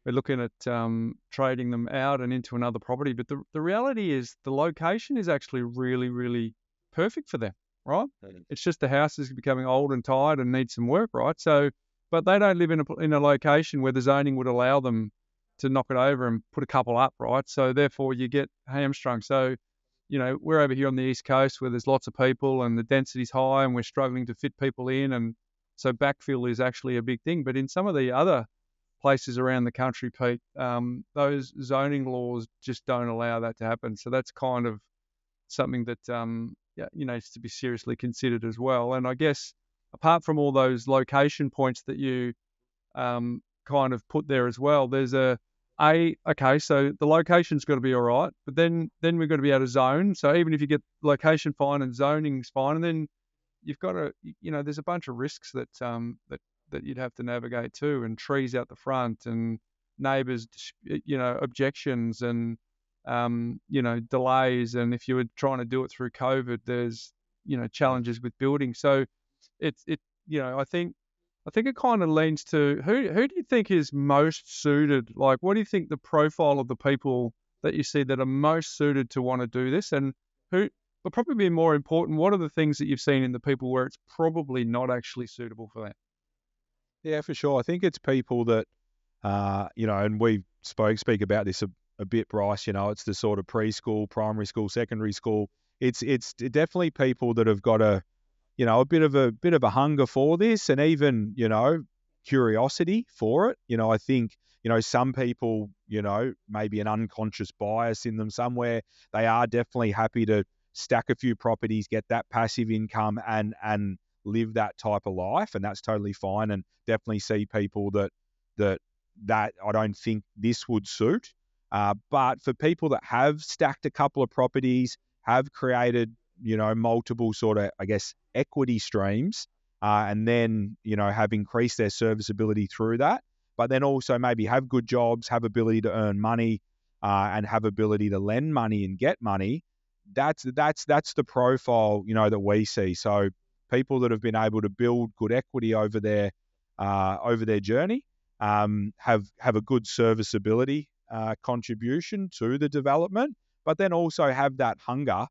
we're looking at trading them out and into another property. But the reality is the location is actually really, really perfect for them, right? It's just the house is becoming old and tired and needs some work, right? So, but they don't live in a location where the zoning would allow them to knock it over and put a couple up, right? So therefore you get hamstrung. So, we're over here on the East Coast where there's lots of people and the density's high and we're struggling to fit people in. And so backfill is actually a big thing. But in some of the other places around the country, Pete, those zoning laws just don't allow that to happen. So that's kind of something that, needs to be seriously considered as well. And I guess apart from all those location points that you kind of put there as well, there's okay, so the location's got to be all right, but then we've got to be able to zone. So even if you get location fine and zoning's fine, and then you've got to, there's a bunch of risks that you'd have to navigate too, and trees out the front, and neighbours, objections, and delays. And if you were trying to do it through COVID, there's challenges with building. So I think it kind of leans to who do you think is most suited? Like, what do you think the profile of the people that you see that are most suited to want to do this, and but probably more important, what are the things that you've seen in the people where it's probably not actually suitable for that? Yeah, for sure. I think it's people that, and we speak about this a bit, Bryce. It's the sort of preschool, primary school, secondary school. It's definitely people that have got a bit of a hunger for this, and even, curiosity for it. I think, some people, maybe an unconscious bias in them somewhere. They are definitely happy to stack a few properties, get that passive income and live that type of life. And that's totally fine. And definitely see people that I don't think this would suit. But for people that have stacked a couple of properties, have created, multiple sort of, I guess, equity streams, and then, have increased their serviceability through that, but then also maybe have good jobs, have ability to earn money, and have ability to lend money and get money. That's the profile, that we see. So people that have been able to build good equity over their journey, have a good serviceability contribution to the development, but then also have that hunger,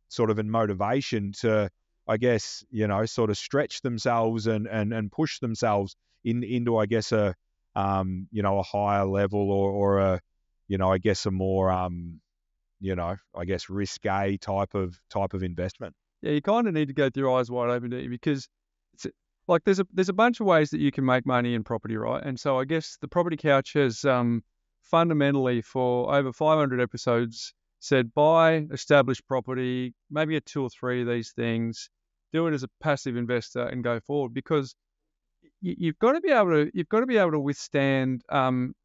sort of, and motivation to, I guess, sort of stretch themselves and push themselves into, I guess, a higher level or a, I guess a more, I guess risque type of investment. Yeah, you kind of need to go with your eyes wide open, don't you? Because it's like there's a bunch of ways that you can make money in property, right? And so I guess the Property Couch has fundamentally for over 500 episodes said buy established property, maybe get 2 or 3 of these things, do it as a passive investor and go forward because you've got to be able to withstand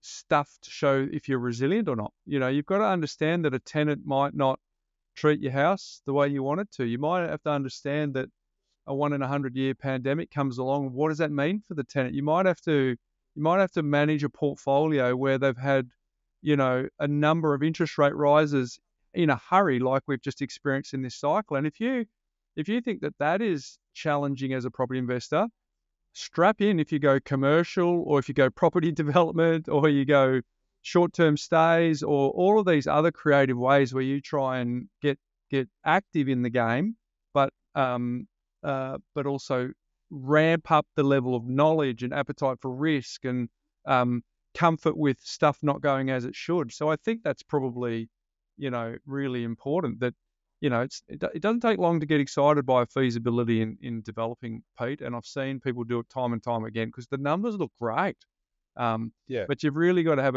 stuff to show if you're resilient or not. You've got to understand that a tenant might not treat your house the way you want it to. You might have to understand that a 1 in 100-year pandemic comes along. What does that mean for the tenant? You might have to manage a portfolio where they've had, a number of interest rate rises in a hurry, like we've just experienced in this cycle. And if you think that is challenging as a property investor, strap in if you go commercial or if you go property development or you go short-term stays or all of these other creative ways where you try and get active in the game, but also ramp up the level of knowledge and appetite for risk and comfort with stuff not going as it should. So I think that's probably, really important that, it doesn't take long to get excited by feasibility in developing, Pete. And I've seen people do it time and time again because the numbers look great. But you've really got to have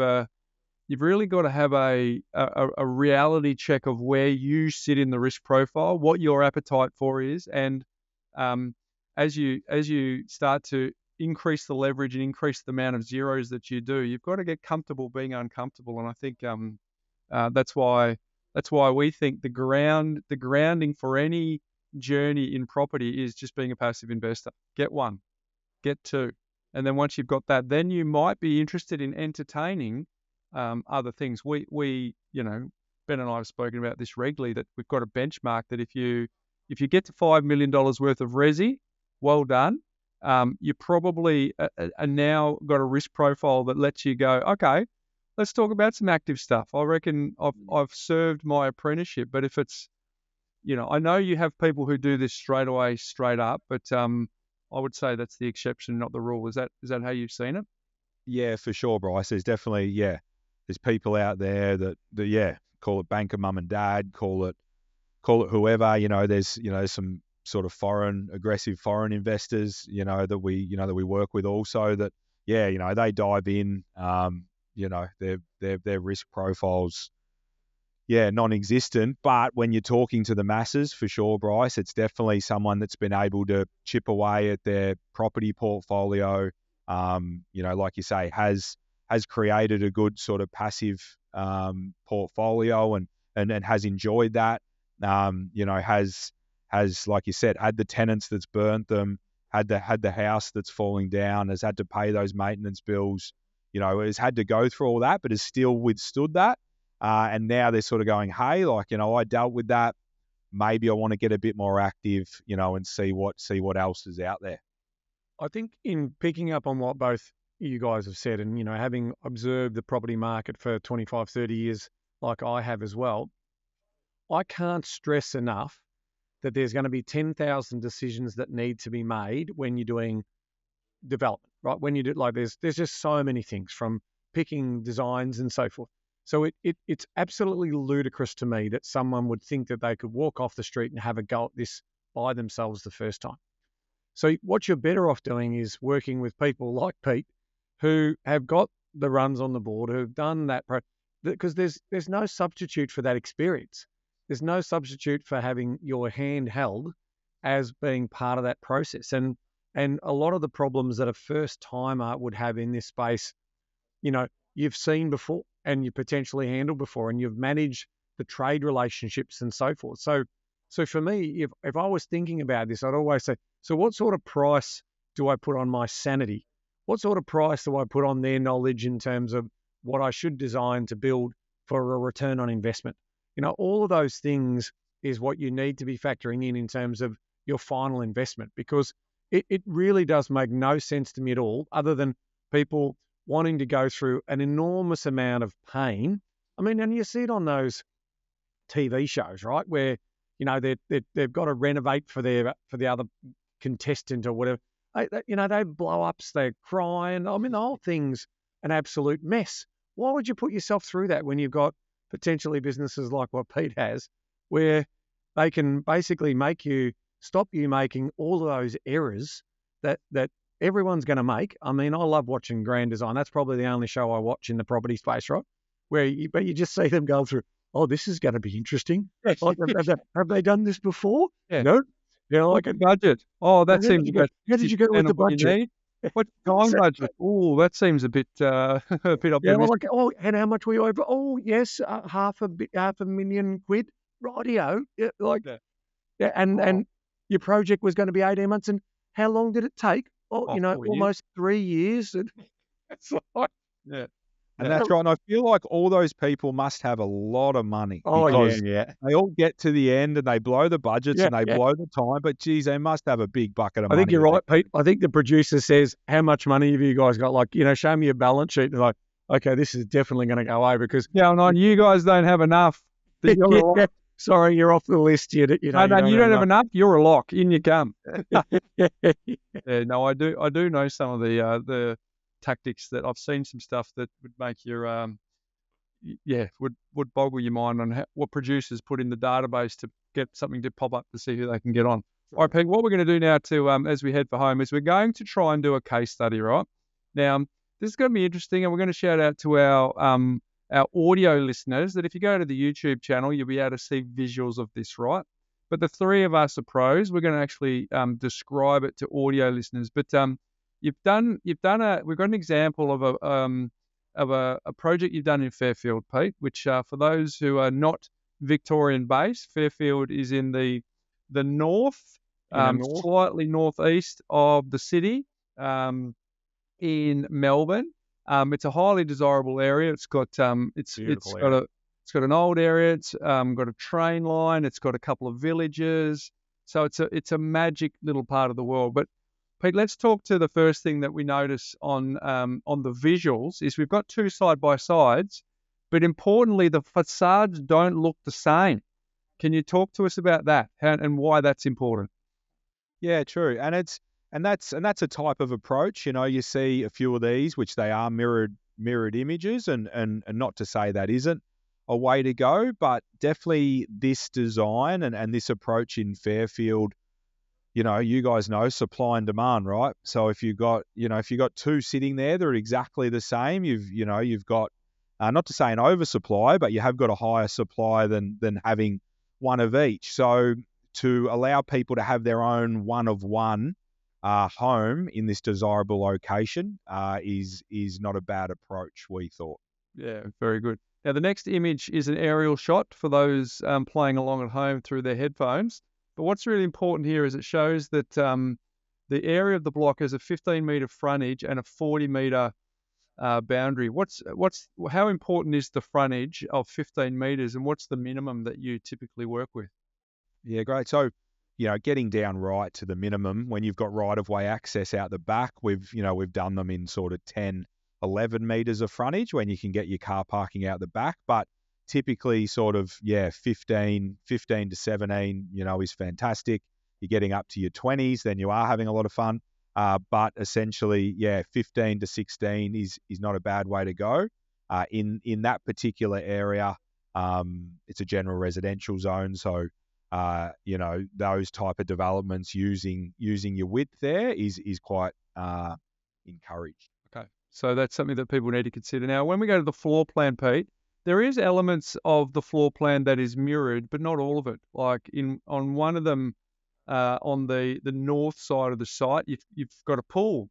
a reality check of where you sit in the risk profile, what your appetite for is, and as you start to increase the leverage and increase the amount of zeros that you do, you've got to get comfortable being uncomfortable. And I think that's why we think the grounding for any journey in property is just being a passive investor. Get 1, get 2. And then once you've got that, then you might be interested in entertaining other things. We Ben and I have spoken about this regularly, that we've got a benchmark that if you get to $5 million worth of resi, well done. You probably are now got a risk profile that lets you go, okay, let's talk about some active stuff. I reckon I've served my apprenticeship, but if it's, I know you have people who do this straight away, straight up, but I would say that's the exception, not the rule. Is that how you've seen it? Yeah, for sure, Bryce. There's definitely, there's people out there that call it banker mum and dad, call it whoever, there's, some sort of aggressive foreign investors, that we work with also that, they dive in, their risk profiles, non-existent. But when you're talking to the masses, for sure, Bryce, it's definitely someone that's been able to chip away at their property portfolio, like you say, has created a good sort of passive portfolio and has enjoyed that, has, like you said, had the tenants that's burnt them, had the house that's falling down, has had to pay those maintenance bills, has had to go through all that, but has still withstood that. And now they're sort of going, hey, like, I dealt with that. Maybe I want to get a bit more active, and see what else is out there. I think in picking up on what both you guys have said and, having observed the property market for 25, 30 years, like I have as well, I can't stress enough that there's going to be 10,000 decisions that need to be made when you're doing development, right? When you do, like, there's just so many things from picking designs and so forth. So it's absolutely ludicrous to me that someone would think that they could walk off the street and have a go at this by themselves the first time. So what you're better off doing is working with people like Pete, who have got the runs on the board, who've done that, because there's no substitute for that experience. There's no substitute for having your hand held as being part of that process. And a lot of the problems that a first timer would have in this space, you've seen before and you potentially handled before, and you've managed the trade relationships and so forth. So for me, if I was thinking about this, I'd always say, so what sort of price do I put on my sanity? What sort of price do I put on their knowledge in terms of what I should design to build for a return on investment? All of those things is what you need to be factoring in terms of your final investment, because it really does make no sense to me at all, other than people wanting to go through an enormous amount of pain. I mean, and you see it on those TV shows, right, where, they've got to renovate for the other contestant or whatever. They blow ups, they're crying. I mean, the whole thing's an absolute mess. Why would you put yourself through that when you've got potentially businesses like what Pete has, where they can basically stop you making all of those errors that everyone's going to make? I mean, I love watching Grand Design. That's probably the only show I watch in the property space, right? But you just see them go through, oh, this is going to be interesting. Like, have they done this before? Yeah. No. Like a budget. Oh, that How seems did you go- how did you go with 60% the of what you budget? need. What time budget? Oh, that seems a bit a bit Yeah, optimistic. and how much were you over? Oh, yes, half a £500,000. Rightio. Yeah, and your project was going to be 18 months. And how long did it take? Oh, 4 years. almost 3 years. It's like, Yeah. And that's right. And I feel like all those people must have a lot of money. oh, because yeah. they all get to the end and they blow the budgets Yeah, and they yeah. blow the time. But geez, they must have a big bucket of I money. think you're right, Pete. I think the producer says, how much money have you guys got? Like, show me your balance sheet. And like, okay, this is definitely going to go over because Yeah, no, you guys don't have enough. You're a lock. yeah, sorry, you're off the list. You You don't have enough. You're a lock. In you come. enough. Yeah, no, I do know some of the tactics that I've seen some stuff that would make your would boggle your mind on what producers put in the database to get something to pop up to see who they can get on. All right, Pete, what we're going to do now as we head for home is we're going to try and do a case study, right? Now, this is going to be interesting, and we're going to shout out to our audio listeners that if you go to the YouTube channel, you'll be able to see visuals of this, right? But the three of us are pros. We're going to actually describe it to audio listeners. But we've got an example of a project you've done in Fairfield, Pete, which for those who are not Victorian based, Fairfield is in the north, slightly northeast of the city, in Melbourne. It's a highly desirable area. It's got it's got an old area. It's got a train line. It's got a couple of villages. So it's a magic little part of the world. But Pete, let's talk to the first thing that we notice on the visuals is we've got two side by sides, but importantly the facades don't look the same. Can you talk to us about that and why that's important? Yeah, true. And that's a type of approach. You see a few of these, which they are mirrored images, and not to say that isn't a way to go, but definitely this design and this approach in Fairfield, you guys know supply and demand, right? So if you've got two sitting there, they're exactly the same. You've got not to say an oversupply, but you have got a higher supply than having one of each. So to allow people to have their own one of one home in this desirable location is not a bad approach, we thought. Yeah, very good. Now, the next image is an aerial shot for those playing along at home through their headphones. But what's really important here is it shows that the area of the block has a 15-metre frontage and a 40-metre boundary. How important is the frontage of 15 metres, and what's the minimum that you typically work with? Yeah, great. So, getting down right to the minimum when you've got right-of-way access out the back, we've done them in sort of 10, 11 metres of frontage when you can get your car parking out the back. But typically sort of, 15 to 17, is fantastic. You're getting up to your 20s, then you are having a lot of fun. But essentially, 15 to 16 is not a bad way to go. In that particular area, it's a general residential zone. So, those type of developments using your width there is quite encouraged. Okay, so that's something that people need to consider. Now, when we go to the floor plan, Pete, there is elements of the floor plan that is mirrored, but not all of it. Like on one of them, on the north side of the site, you've got a pool,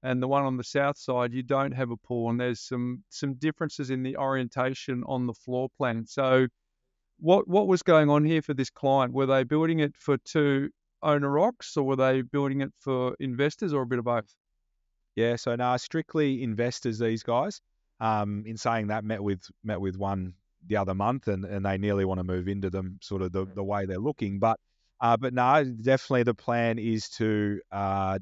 and the one on the south side, you don't have a pool, and there's some differences in the orientation on the floor plan. So what was going on here for this client? Were they building it for two owner occs, or were they building it for investors, or a bit of both? Yeah, so no, strictly investors, these guys. In saying that, met with one the other month, and they nearly want to move into them, sort of the way they're looking. But no, definitely the plan is to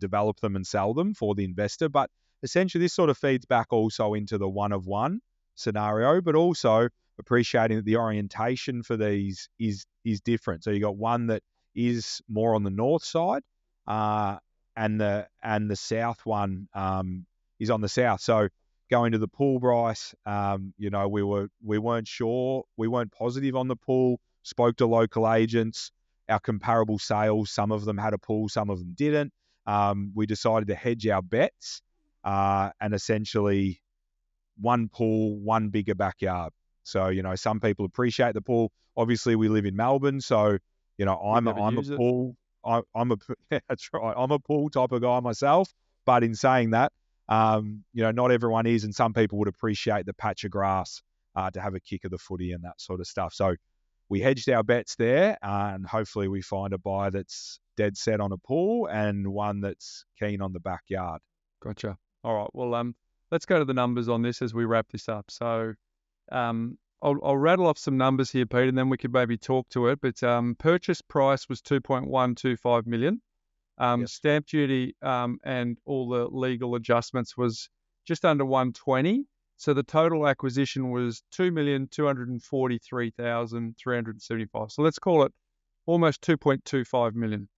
develop them and sell them for the investor. But essentially, this sort of feeds back also into the one of one scenario, but also appreciating that the orientation for these is different. So you got one that is more on the north side, and the south one is on the south. So going to the pool, Bryce, we weren't sure, we weren't positive on the pool. Spoke to local agents. Our comparable sales, some of them had a pool, some of them didn't. We decided to hedge our bets, and essentially one pool, one bigger backyard. So, some people appreciate the pool. Obviously, we live in Melbourne, so, I'm a pool. That's right. I'm a pool type of guy myself. But in saying that, not everyone is, and some people would appreciate the patch of grass to have a kick of the footy and that sort of stuff. So we hedged our bets there, and hopefully we find a buyer that's dead set on a pool and one that's keen on the backyard. Gotcha. All right. Well, let's go to the numbers on this as we wrap this up. So I'll rattle off some numbers here, Pete, and then we could maybe talk to it. But purchase price was 2.125 million. Yes. Stamp duty and all the legal adjustments was just under 120. So the total acquisition was 2,243,375. So let's call it almost 2.25 million.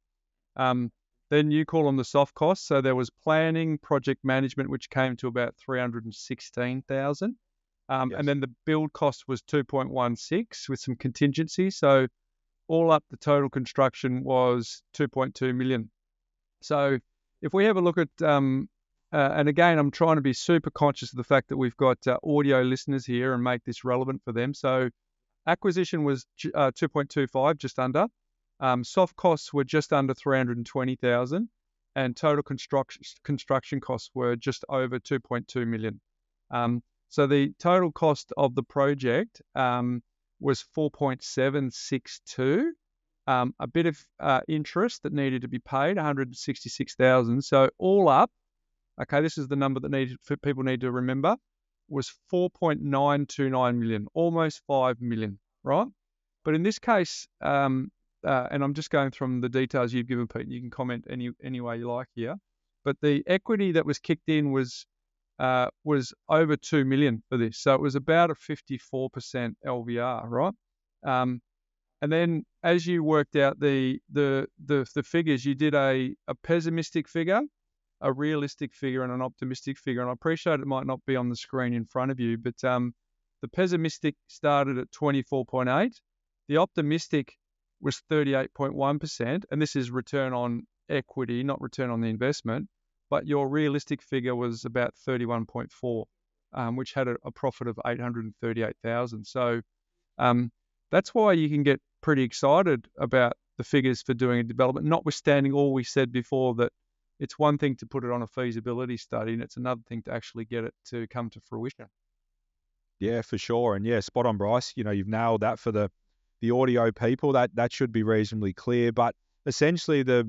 Then you call on the soft costs. So there was planning, project management, which came to about 316,000. Yes. And then the build cost was 2.16 with some contingency. So all up, the total construction was 2.2 million. So if we have a look at, and again, I'm trying to be super conscious of the fact that we've got audio listeners here and make this relevant for them. So acquisition was 2.25, just under. Soft costs were just under 320,000, and total construction costs were just over 2.2 million. So the total cost of the project was 4.762. A bit of interest that needed to be paid, 166,000. So all up, okay, this is the number that people need to remember, was 4.929 million, almost 5 million, right? But in this case, and I'm just going from the details you've given, Pete, you can comment any way you like here, but the equity that was kicked in was over 2 million for this. So it was about a 54% LVR, right? And then as you worked out the figures, you did a pessimistic figure, a realistic figure, and an optimistic figure. And I appreciate it might not be on the screen in front of you, but the pessimistic started at 24.8. The optimistic was 38.1%, and this is return on equity, not return on the investment. But your realistic figure was about 31.4, which had a profit of 838,000. So that's why you can get pretty excited about the figures for doing a development, notwithstanding all we said before, that it's one thing to put it on a feasibility study and it's another thing to actually get it to come to fruition. Yeah, for sure. And yeah, spot on, Bryce. You've nailed that for the audio people. That should be reasonably clear. But essentially the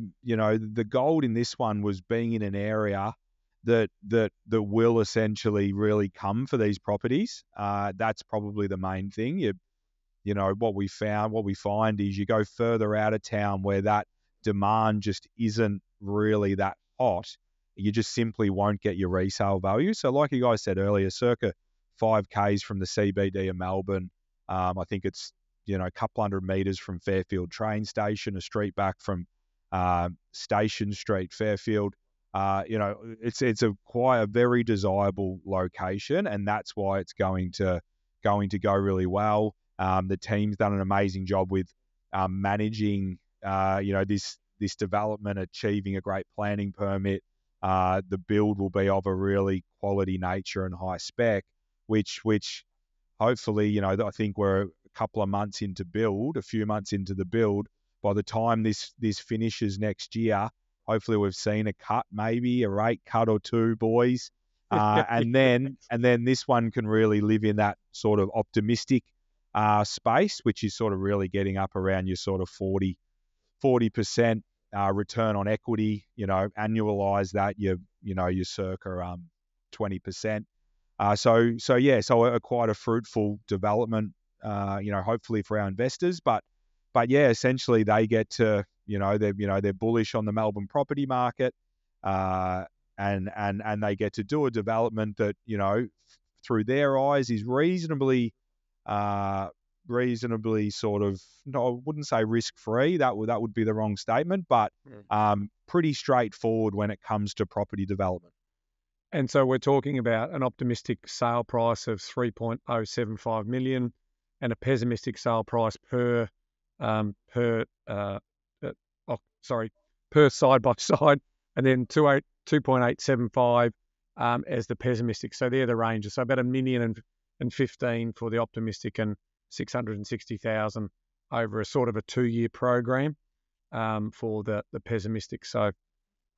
gold in this one was being in an area that will essentially really come for these properties. That's probably the main thing. What we find is you go further out of town where that demand just isn't really that hot, you just simply won't get your resale value. So like you guys said earlier, circa 5Ks from the CBD of Melbourne. I think it's, a couple hundred meters from Fairfield train station, a street back from Station Street, Fairfield. It's quite a very desirable location, and that's why it's going to go really well. The team's done an amazing job with managing, this development, achieving a great planning permit. The build will be of a really quality nature and high spec, which hopefully, I think we're a couple of months into build, a few months into the build. By the time this finishes next year, hopefully we've seen a cut, maybe a rate cut or two, boys. And then this one can really live in that sort of optimistic space, which is sort of really getting up around your sort of 40% return on equity. Annualize that, you're circa 20%. So quite a fruitful development, hopefully for our investors. But yeah, essentially they get to, they're bullish on the Melbourne property market, and they get to do a development that, through their eyes is reasonably reasonably sort of, no, I wouldn't say risk-free. That would be the wrong statement, but pretty straightforward when it comes to property development. And so we're talking about an optimistic sale price of 3.075 million and a pessimistic sale price per side by side, and then 2.875 as the pessimistic. So they're the ranges. So about $1.015 million for the optimistic and 660,000 over a sort of a 2-year program for the pessimistic. So,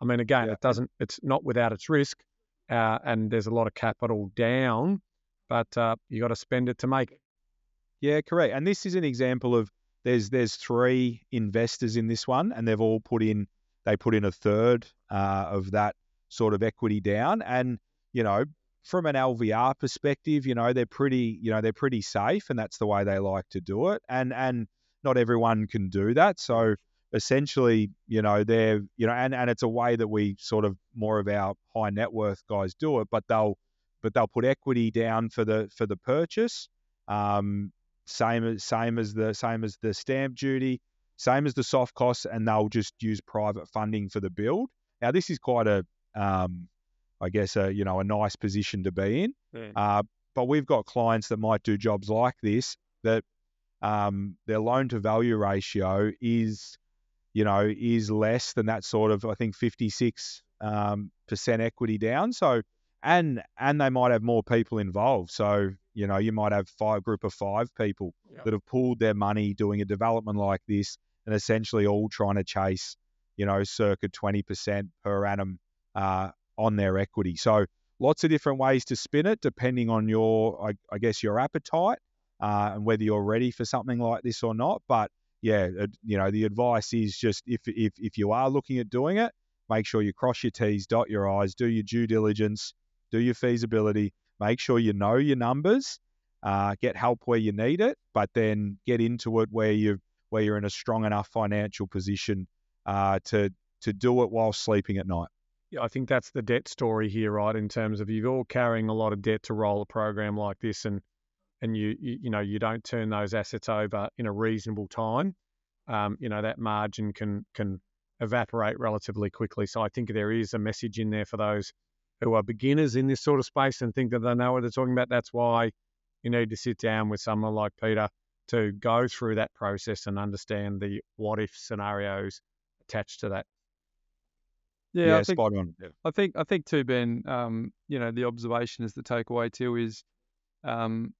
I mean, again, it's not without its risk, and there's a lot of capital down, but you got to spend it to make it. Yeah, correct. And this is an example of there's 3 investors in this one, and they've all put in a third of that sort of equity down. And, from an LVR perspective, they're pretty safe, and that's the way they like to do it. And not everyone can do that. So essentially, they're, and it's a way that we sort of more of our high net worth guys do it, but they'll put equity down for the purchase. Same as the stamp duty, same as the soft costs, and they'll just use private funding for the build. Now, this is quite a nice position to be in. Yeah. But we've got clients that might do jobs like this that their loan to value ratio is less than that sort of, I think, 56% equity down. So, and they might have more people involved. So, you might have group of 5 people that have pooled their money doing a development like this, and essentially all trying to chase, circa 20% per annum on their equity. So lots of different ways to spin it, depending on your appetite and whether you're ready for something like this or not. But yeah, the advice is just if you are looking at doing it, make sure you cross your T's, dot your I's, do your due diligence, do your feasibility, make sure you know your numbers, get help where you need it, but then get into it where you're in a strong enough financial position to do it while sleeping at night. Yeah, I think that's the debt story here, right? In terms of you're all carrying a lot of debt to roll a program like this, and you don't turn those assets over in a reasonable time. That margin can evaporate relatively quickly. So I think there is a message in there for those who are beginners in this sort of space and think that they know what they're talking about. That's why you need to sit down with someone like Peter to go through that process and understand the what if scenarios attached to that. Yeah, I think, spot on. Yeah. I think too, Ben. The observation is the takeaway too is,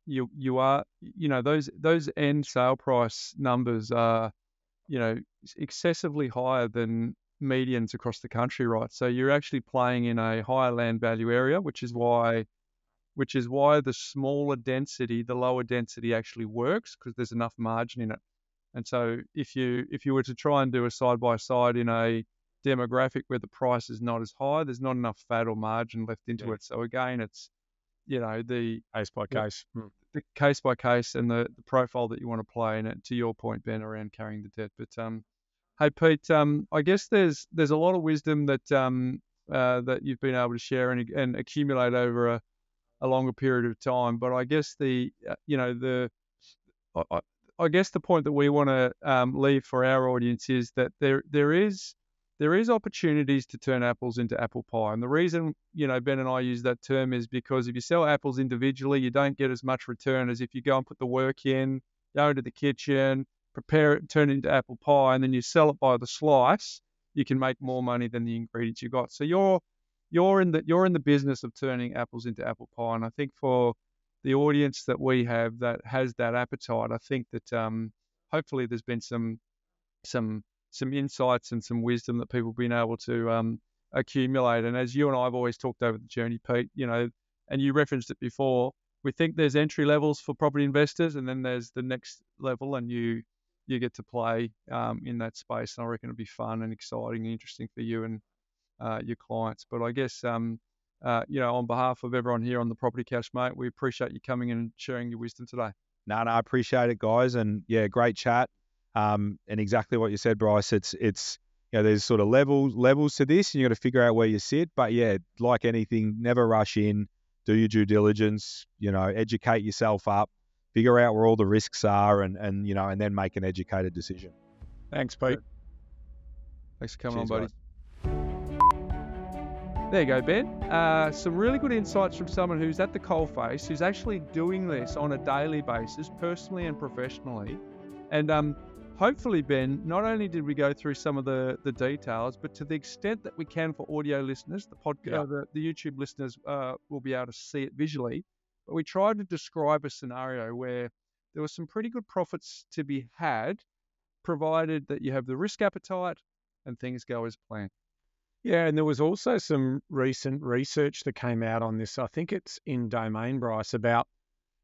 you are, those end sale price numbers are, excessively higher than medians across the country, right? So you're actually playing in a higher land value area, which is why the smaller density, the lower density actually works, because there's enough margin in it. And so if you were to try and do a side by side in a demographic where the price is not as high, there's not enough fat or margin left into it. So again, it's the case by case, the case by case, and the profile that you want to play in it. To your point, Ben, around carrying the debt. But hey, Pete, I guess there's a lot of wisdom that that you've been able to share and accumulate over a longer period of time. But I guess I guess the point that we want to leave for our audience is that there is opportunities to turn apples into apple pie. And the reason, Ben and I use that term is because if you sell apples individually, you don't get as much return as if you go and put the work in, go into the kitchen, prepare it, turn it into apple pie, and then you sell it by the slice. You can make more money than the ingredients you got. So you're in the business of turning apples into apple pie. And I think for the audience that we have that has that appetite, I think that hopefully there's been some insights and some wisdom that people have been able to accumulate. And as you and I have always talked over the journey, Pete, and you referenced it before, we think there's entry levels for property investors, and then there's the next level, and you get to play in that space. And I reckon it'll be fun and exciting and interesting for you and your clients. But I guess, on behalf of everyone here on the Property Couch, mate, we appreciate you coming in and sharing your wisdom today. No, I appreciate it, guys. And yeah, great chat. And exactly what you said, Bryce, it's there's sort of levels to this, and you got to figure out where you sit. But yeah, like anything, never rush in, do your due diligence, educate yourself up, figure out where all the risks are, and then make an educated decision. Thanks, Pete. Thanks for coming Cheers, on, buddy. guys. There you go, Ben. Some really good insights from someone who's at the coalface, who's actually doing this on a daily basis, personally and professionally. And hopefully, Ben, not only did we go through some of the details, but to the extent that we can for audio listeners, the YouTube listeners will be able to see it visually. But we tried to describe a scenario where there was some pretty good profits to be had, provided that you have the risk appetite and things go as planned. Yeah, and there was also some recent research that came out on this. I think it's in Domain, Bryce, about,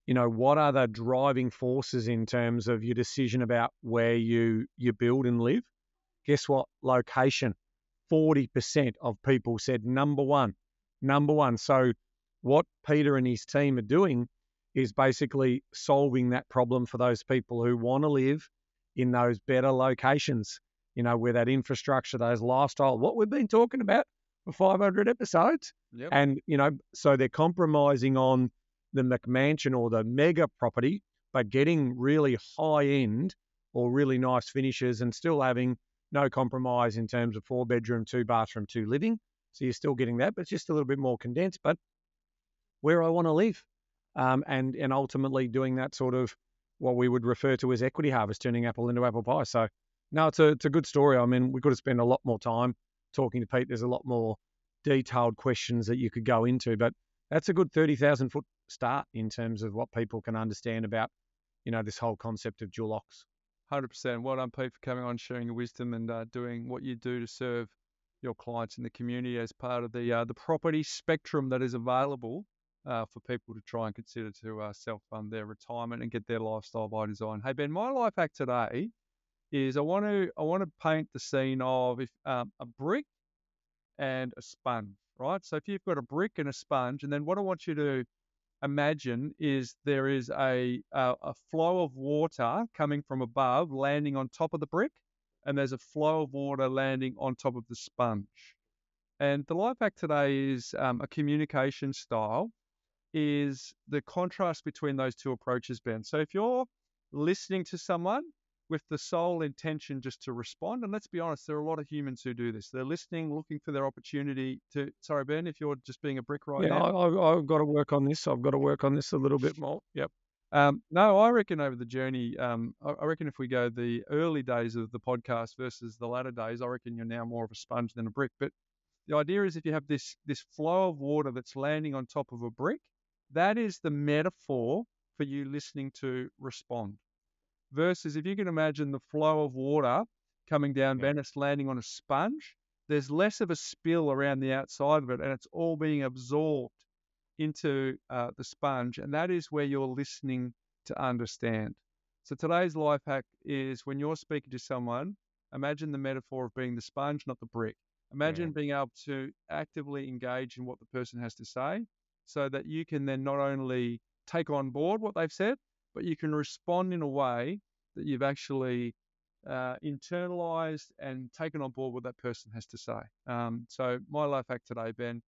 what are the driving forces in terms of your decision about where you build and live. Guess what? Location. 40% of people said number one. So what Peter and his team are doing is basically solving that problem for those people who want to live in those better locations, where that infrastructure, those lifestyle, what we've been talking about for 500 episodes. Yep. And, so they're compromising on the McMansion or the mega property, but getting really high end or really nice finishes and still having no compromise in terms of 4-bedroom, 2-bathroom, 2 living. So you're still getting that, but it's just a little bit more condensed, but where I want to live. And ultimately doing that sort of what we would refer to as equity harvest, turning apple into apple pie. So no, it's a good story. I mean, we could have spent a lot more time talking to Pete. There's a lot more detailed questions that you could go into, but that's a good 30,000 foot start in terms of what people can understand about, this whole concept of dual ocs. 100%. Well done, Pete, for coming on, sharing your wisdom and doing what you do to serve your clients in the community as part of the property spectrum that is available for people to try and consider to self-fund their retirement and get their lifestyle by design. Hey, Ben, my life hack today is I want to paint the scene of a brick and a sponge, right? So if you've got a brick and a sponge, and then what I want you to imagine is there is a flow of water coming from above, landing on top of the brick, and there's a flow of water landing on top of the sponge. And the life hack today is a communication style, is the contrast between those two approaches, Ben. So if you're listening to someone with the sole intention just to respond, and let's be honest, there are a lot of humans who do this. They're listening, looking for their opportunity to, sorry, Ben, if you're just being a brick right now. I've got to work on this. I've got to work on this a little bit more. Yep. No, I reckon over the journey, I reckon if we go the early days of the podcast versus the latter days, I reckon you're now more of a sponge than a brick. But the idea is if you have this flow of water that's landing on top of a brick, that is the metaphor for you listening to respond. Versus if you can imagine the flow of water coming down, Ben, it's landing on a sponge, there's less of a spill around the outside of it, and it's all being absorbed into the sponge, and that is where you're listening to understand. So today's life hack is when you're speaking to someone, imagine the metaphor of being the sponge, not the brick. Imagine being able to actively engage in what the person has to say so that you can then not only take on board what they've said, but you can respond in a way that you've actually internalized and taken on board what that person has to say. So my life hack today, Ben,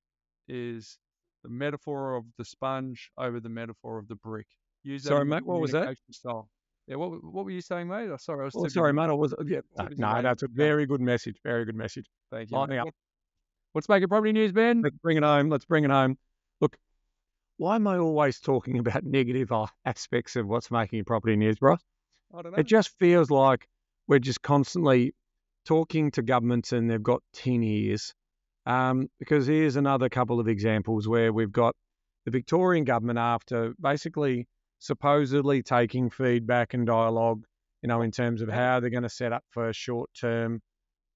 is the metaphor of the sponge over the metaphor of the brick. Use that. Sorry, mate, what was that? Style. Yeah, what were you saying, mate? Oh, sorry, I was. Oh, sorry, mate. I was. Yeah. No, that's a very good message. Very good message. Thank you. Lightning up. What's making property news, Ben? Let's bring it home. Look, why am I always talking about negative aspects of what's making property news, bro? I don't know. It just feels like we're just constantly talking to governments and they've got tin ears. Because here's another couple of examples where we've got the Victorian government, after basically supposedly taking feedback and dialogue, in terms of how they're going to set up for short-term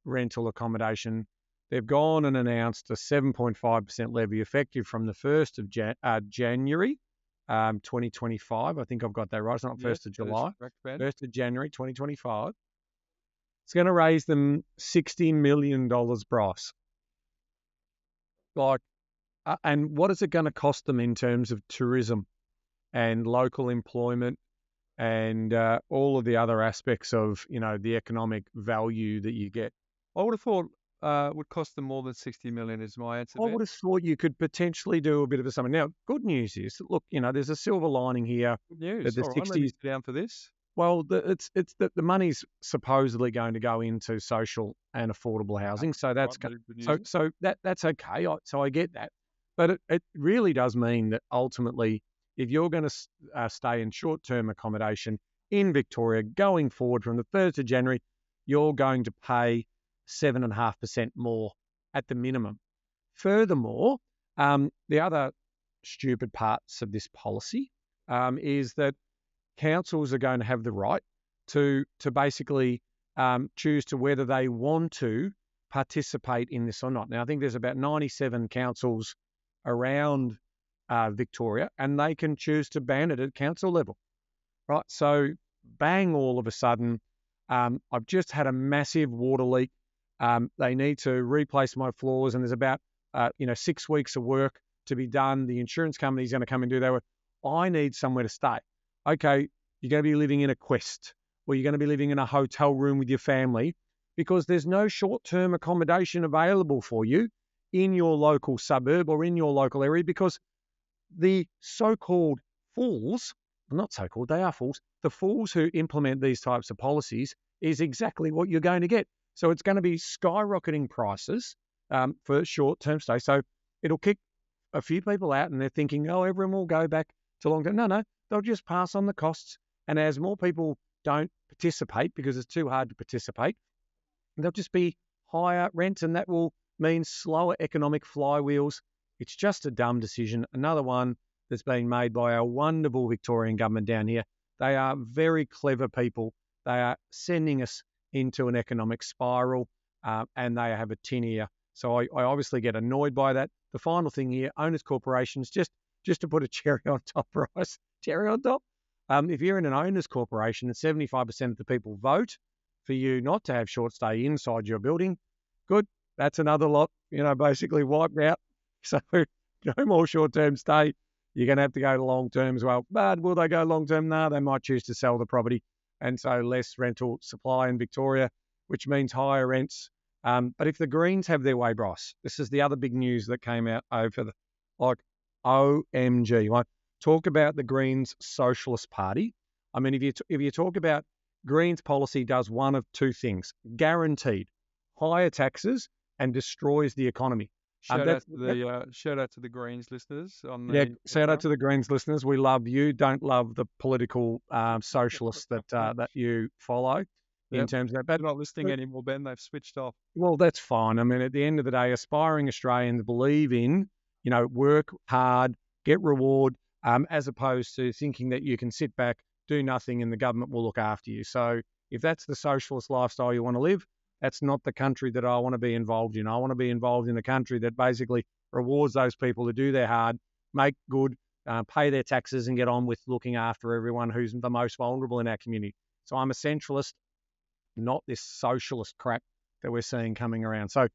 rental accommodation. They've gone and announced a 7.5% levy effective from the 1st of January 2025. I think I've got that right. It's not 1st of July. Correct, Ben. 1st of January 2025. It's going to raise them $60 million, Bryce. And what is it going to cost them in terms of tourism and local employment and all of the other aspects of, the economic value that you get? I would have thought would cost them more than 60 million is my answer, I Ben. would have thought you could potentially do a bit of a something. Now, good news is, look, there's a silver lining here Good that news. the All right, let me 60s. sit down for this. Well, it's that the money's supposedly going to go into social and affordable housing, so that's Right, good so news. so that's okay. So I get that, but it really does mean that ultimately, if you're going to stay in short-term accommodation in Victoria going forward from the 1st of January, you're going to pay 7.5% more at the minimum. Furthermore, the other stupid parts of this policy is that councils are going to have the right to basically choose to whether they want to participate in this or not. Now, I think there's about 97 councils around Victoria, and they can choose to ban it at council level, right? So, bang, all of a sudden, I've just had a massive water leak. They need to replace my floors, and there's about 6 weeks of work to be done. The insurance company's going to come and do that. I need somewhere to stay. Okay, you're going to be living in a Quest, or you're going to be living in a hotel room with your family, because there's no short-term accommodation available for you in your local suburb or in your local area, because the so-called fools, not so-called, they are fools, the fools who implement these types of policies is exactly what you're going to get. So it's going to be skyrocketing prices for short-term stay. So it'll kick a few people out, and they're thinking, oh, everyone will go back to long-term. No, they'll just pass on the costs. And as more people don't participate because it's too hard to participate, there'll just be higher rents, and that will mean slower economic flywheels. It's just a dumb decision. Another one that's been made by our wonderful Victorian government down here. They are very clever people. They are sending us into an economic spiral, and they have a tin ear. So I obviously get annoyed by that. The final thing here, owners corporations, just to put a cherry on top, Bryce, cherry on top. If you're in an owners corporation and 75% of the people vote for you not to have short stay inside your building, good. That's another lot, basically wiped out. So no more short-term stay. You're going to have to go to long-term as well. But will they go long-term? No, they might choose to sell the property. And so less rental supply in Victoria, which means higher rents. But if the Greens have their way, Bryce, this is the other big news that came out over OMG, right? Talk about the Greens Socialist Party. I mean, if you talk about Greens policy does one of two things: guaranteed higher taxes and destroys the economy. Shout out to the Greens listeners on Yeah, the shout out to the Greens listeners. We love you. Don't love the political socialists that you follow in terms of that. They're not listening anymore, Ben. They've switched off. Well, that's fine. I mean, at the end of the day, aspiring Australians believe in, work hard, get reward, as opposed to thinking that you can sit back, do nothing, and the government will look after you. So if that's the socialist lifestyle you want to live, that's not the country that I want to be involved in. I want to be involved in a country that basically rewards those people who do their hard, make good, pay their taxes, and get on with looking after everyone who's the most vulnerable in our community. So I'm a centralist, not this socialist crap that we're seeing coming around. So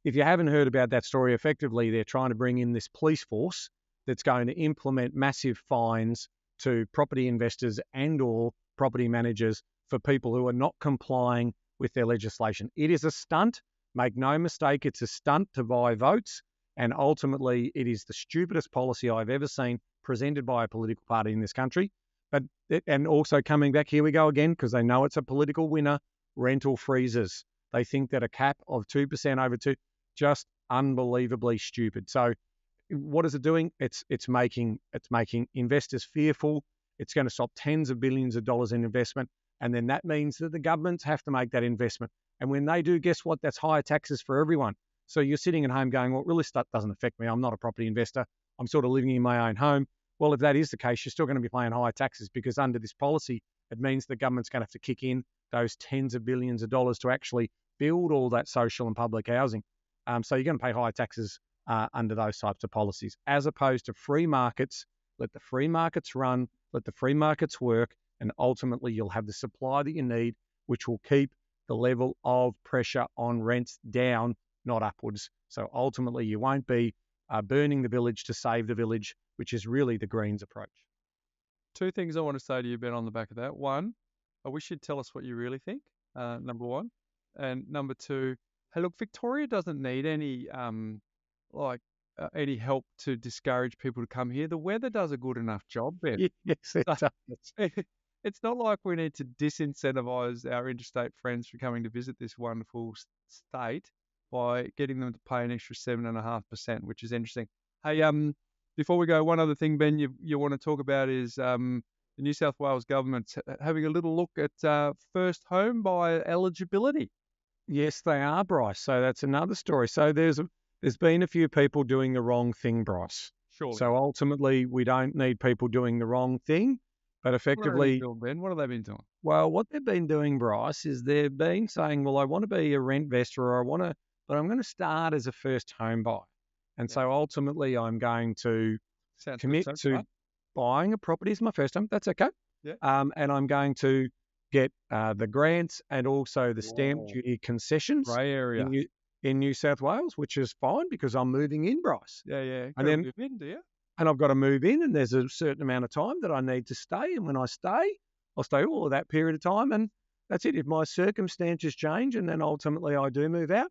if you haven't heard about that story, effectively they're trying to bring in this police force that's going to implement massive fines to property investors and or property managers for people who are not complying with their legislation. It is a stunt. Make no mistake, it's a stunt to buy votes. And ultimately, it is the stupidest policy I've ever seen presented by a political party in this country. And also coming back, here we go again, because they know it's a political winner, rental freezes. They think that a cap of 2% over 2, just unbelievably stupid. So what is it doing? It's making investors fearful. It's going to stop tens of billions of dollars in investment. And then that means that the governments have to make that investment. And when they do, guess what? That's higher taxes for everyone. So you're sitting at home going, well, really, that doesn't affect me. I'm not a property investor. I'm sort of living in my own home. Well, if that is the case, you're still going to be paying higher taxes, because under this policy, it means the government's going to have to kick in those tens of billions of dollars to actually build all that social and public housing. So you're going to pay higher taxes under those types of policies, as opposed to free markets. Let the free markets run, let the free markets work, and ultimately you'll have the supply that you need, which will keep the level of pressure on rents down, not upwards. So ultimately you won't be burning the village to save the village, which is really the Greens approach. Two things I want to say to you, Ben, on the back of that. One, I wish you'd tell us what you really think, number one. And number two, Hey, look, Victoria doesn't need any any help to discourage people to come here. The weather does a good enough job, Ben. Yes, it So does. it's not like we need to disincentivize our interstate friends from coming to visit this wonderful state by getting them to pay an extra 7.5%, which is interesting. Hey, before we go, one other thing, Ben, you want to talk about is the New South Wales government having a little look at first home buyer eligibility. Yes, they are, Bryce. So that's another story. So there's been a few people doing the wrong thing, Bryce. Surely. So ultimately, we don't need people doing the wrong thing, but What have they effectively, been doing, Ben? What have they been doing? well, what they've been doing, Bryce, is they've been saying, well, I want to be a rent investor, or but I'm going to start as a first home buyer. And so ultimately, I'm going to Sounds commit good to buying a property as my first home. That's okay. Yeah. And I'm going to get the grants and also the stamp duty concessions Grey area. in New South Wales, which is fine because I'm moving in, Bryce. Yeah. And then Move in, do you? and I've got to move in, and there's a certain amount of time that I need to stay. And when I stay, I'll stay all of that period of time, and that's it. If my circumstances change and then ultimately I do move out,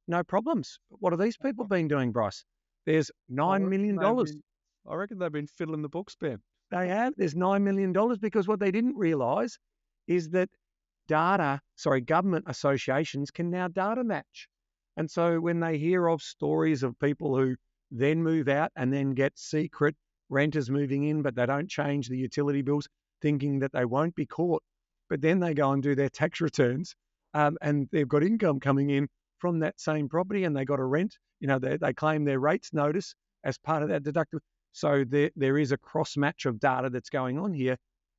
no problems. But what have these people been doing, Bryce? There's $9 million. I reckon they've been fiddling the books, Ben. They have. There's $9 million because what they didn't realise is that government associations can now data match. And so when they hear of stories of people who then move out and then get secret renters moving in, but they don't change the utility bills, thinking that they won't be caught, but then they go and do their tax returns and they've got income coming in from that same property and they got a rent, they claim their rates notice as part of that deductible. So there is a cross match of data that's going on here,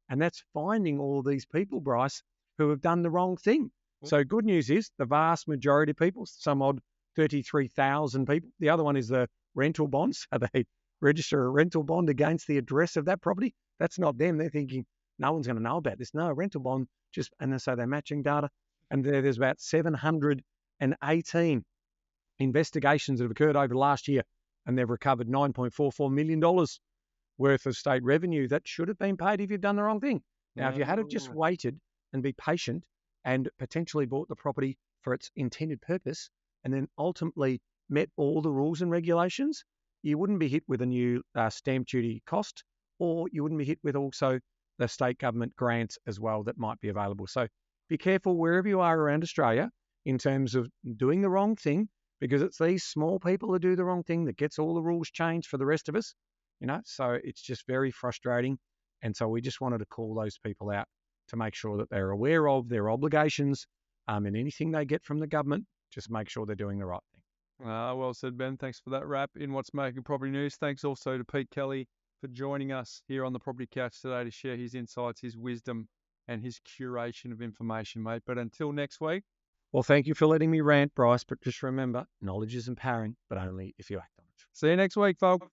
and that's finding all these people, Bryce, who have done the wrong thing. So good news is the vast majority of people, some odd 33,000 people. The other one is the rental bonds. So they register a rental bond against the address of that property. That's not them. They're thinking no one's going to know about this. No, rental bond and so they're matching data. And there's about 718 investigations that have occurred over the last year, and they've recovered $9.44 million worth of state revenue that should have been paid if you've done the wrong thing. Now, if you had have just waited and be patient and potentially bought the property for its intended purpose and then ultimately met all the rules and regulations, you wouldn't be hit with a new stamp duty cost, or you wouldn't be hit with also the state government grants as well that might be available. So be careful wherever you are around Australia in terms of doing the wrong thing, because it's these small people who do the wrong thing that gets all the rules changed for the rest of us, so it's just very frustrating. And so we just wanted to call those people out to make sure that they're aware of their obligations and anything they get from the government, just make sure they're doing the right thing. Well said, Ben. Thanks for that wrap in What's Making Property News. Thanks also to Pete Kelly for joining us here on the Property Couch today to share his insights, his wisdom, and his curation of information, mate. But until next week. Well, thank you for letting me rant, Bryce, but just remember, knowledge is empowering, but only if you act on it. See you next week, folks.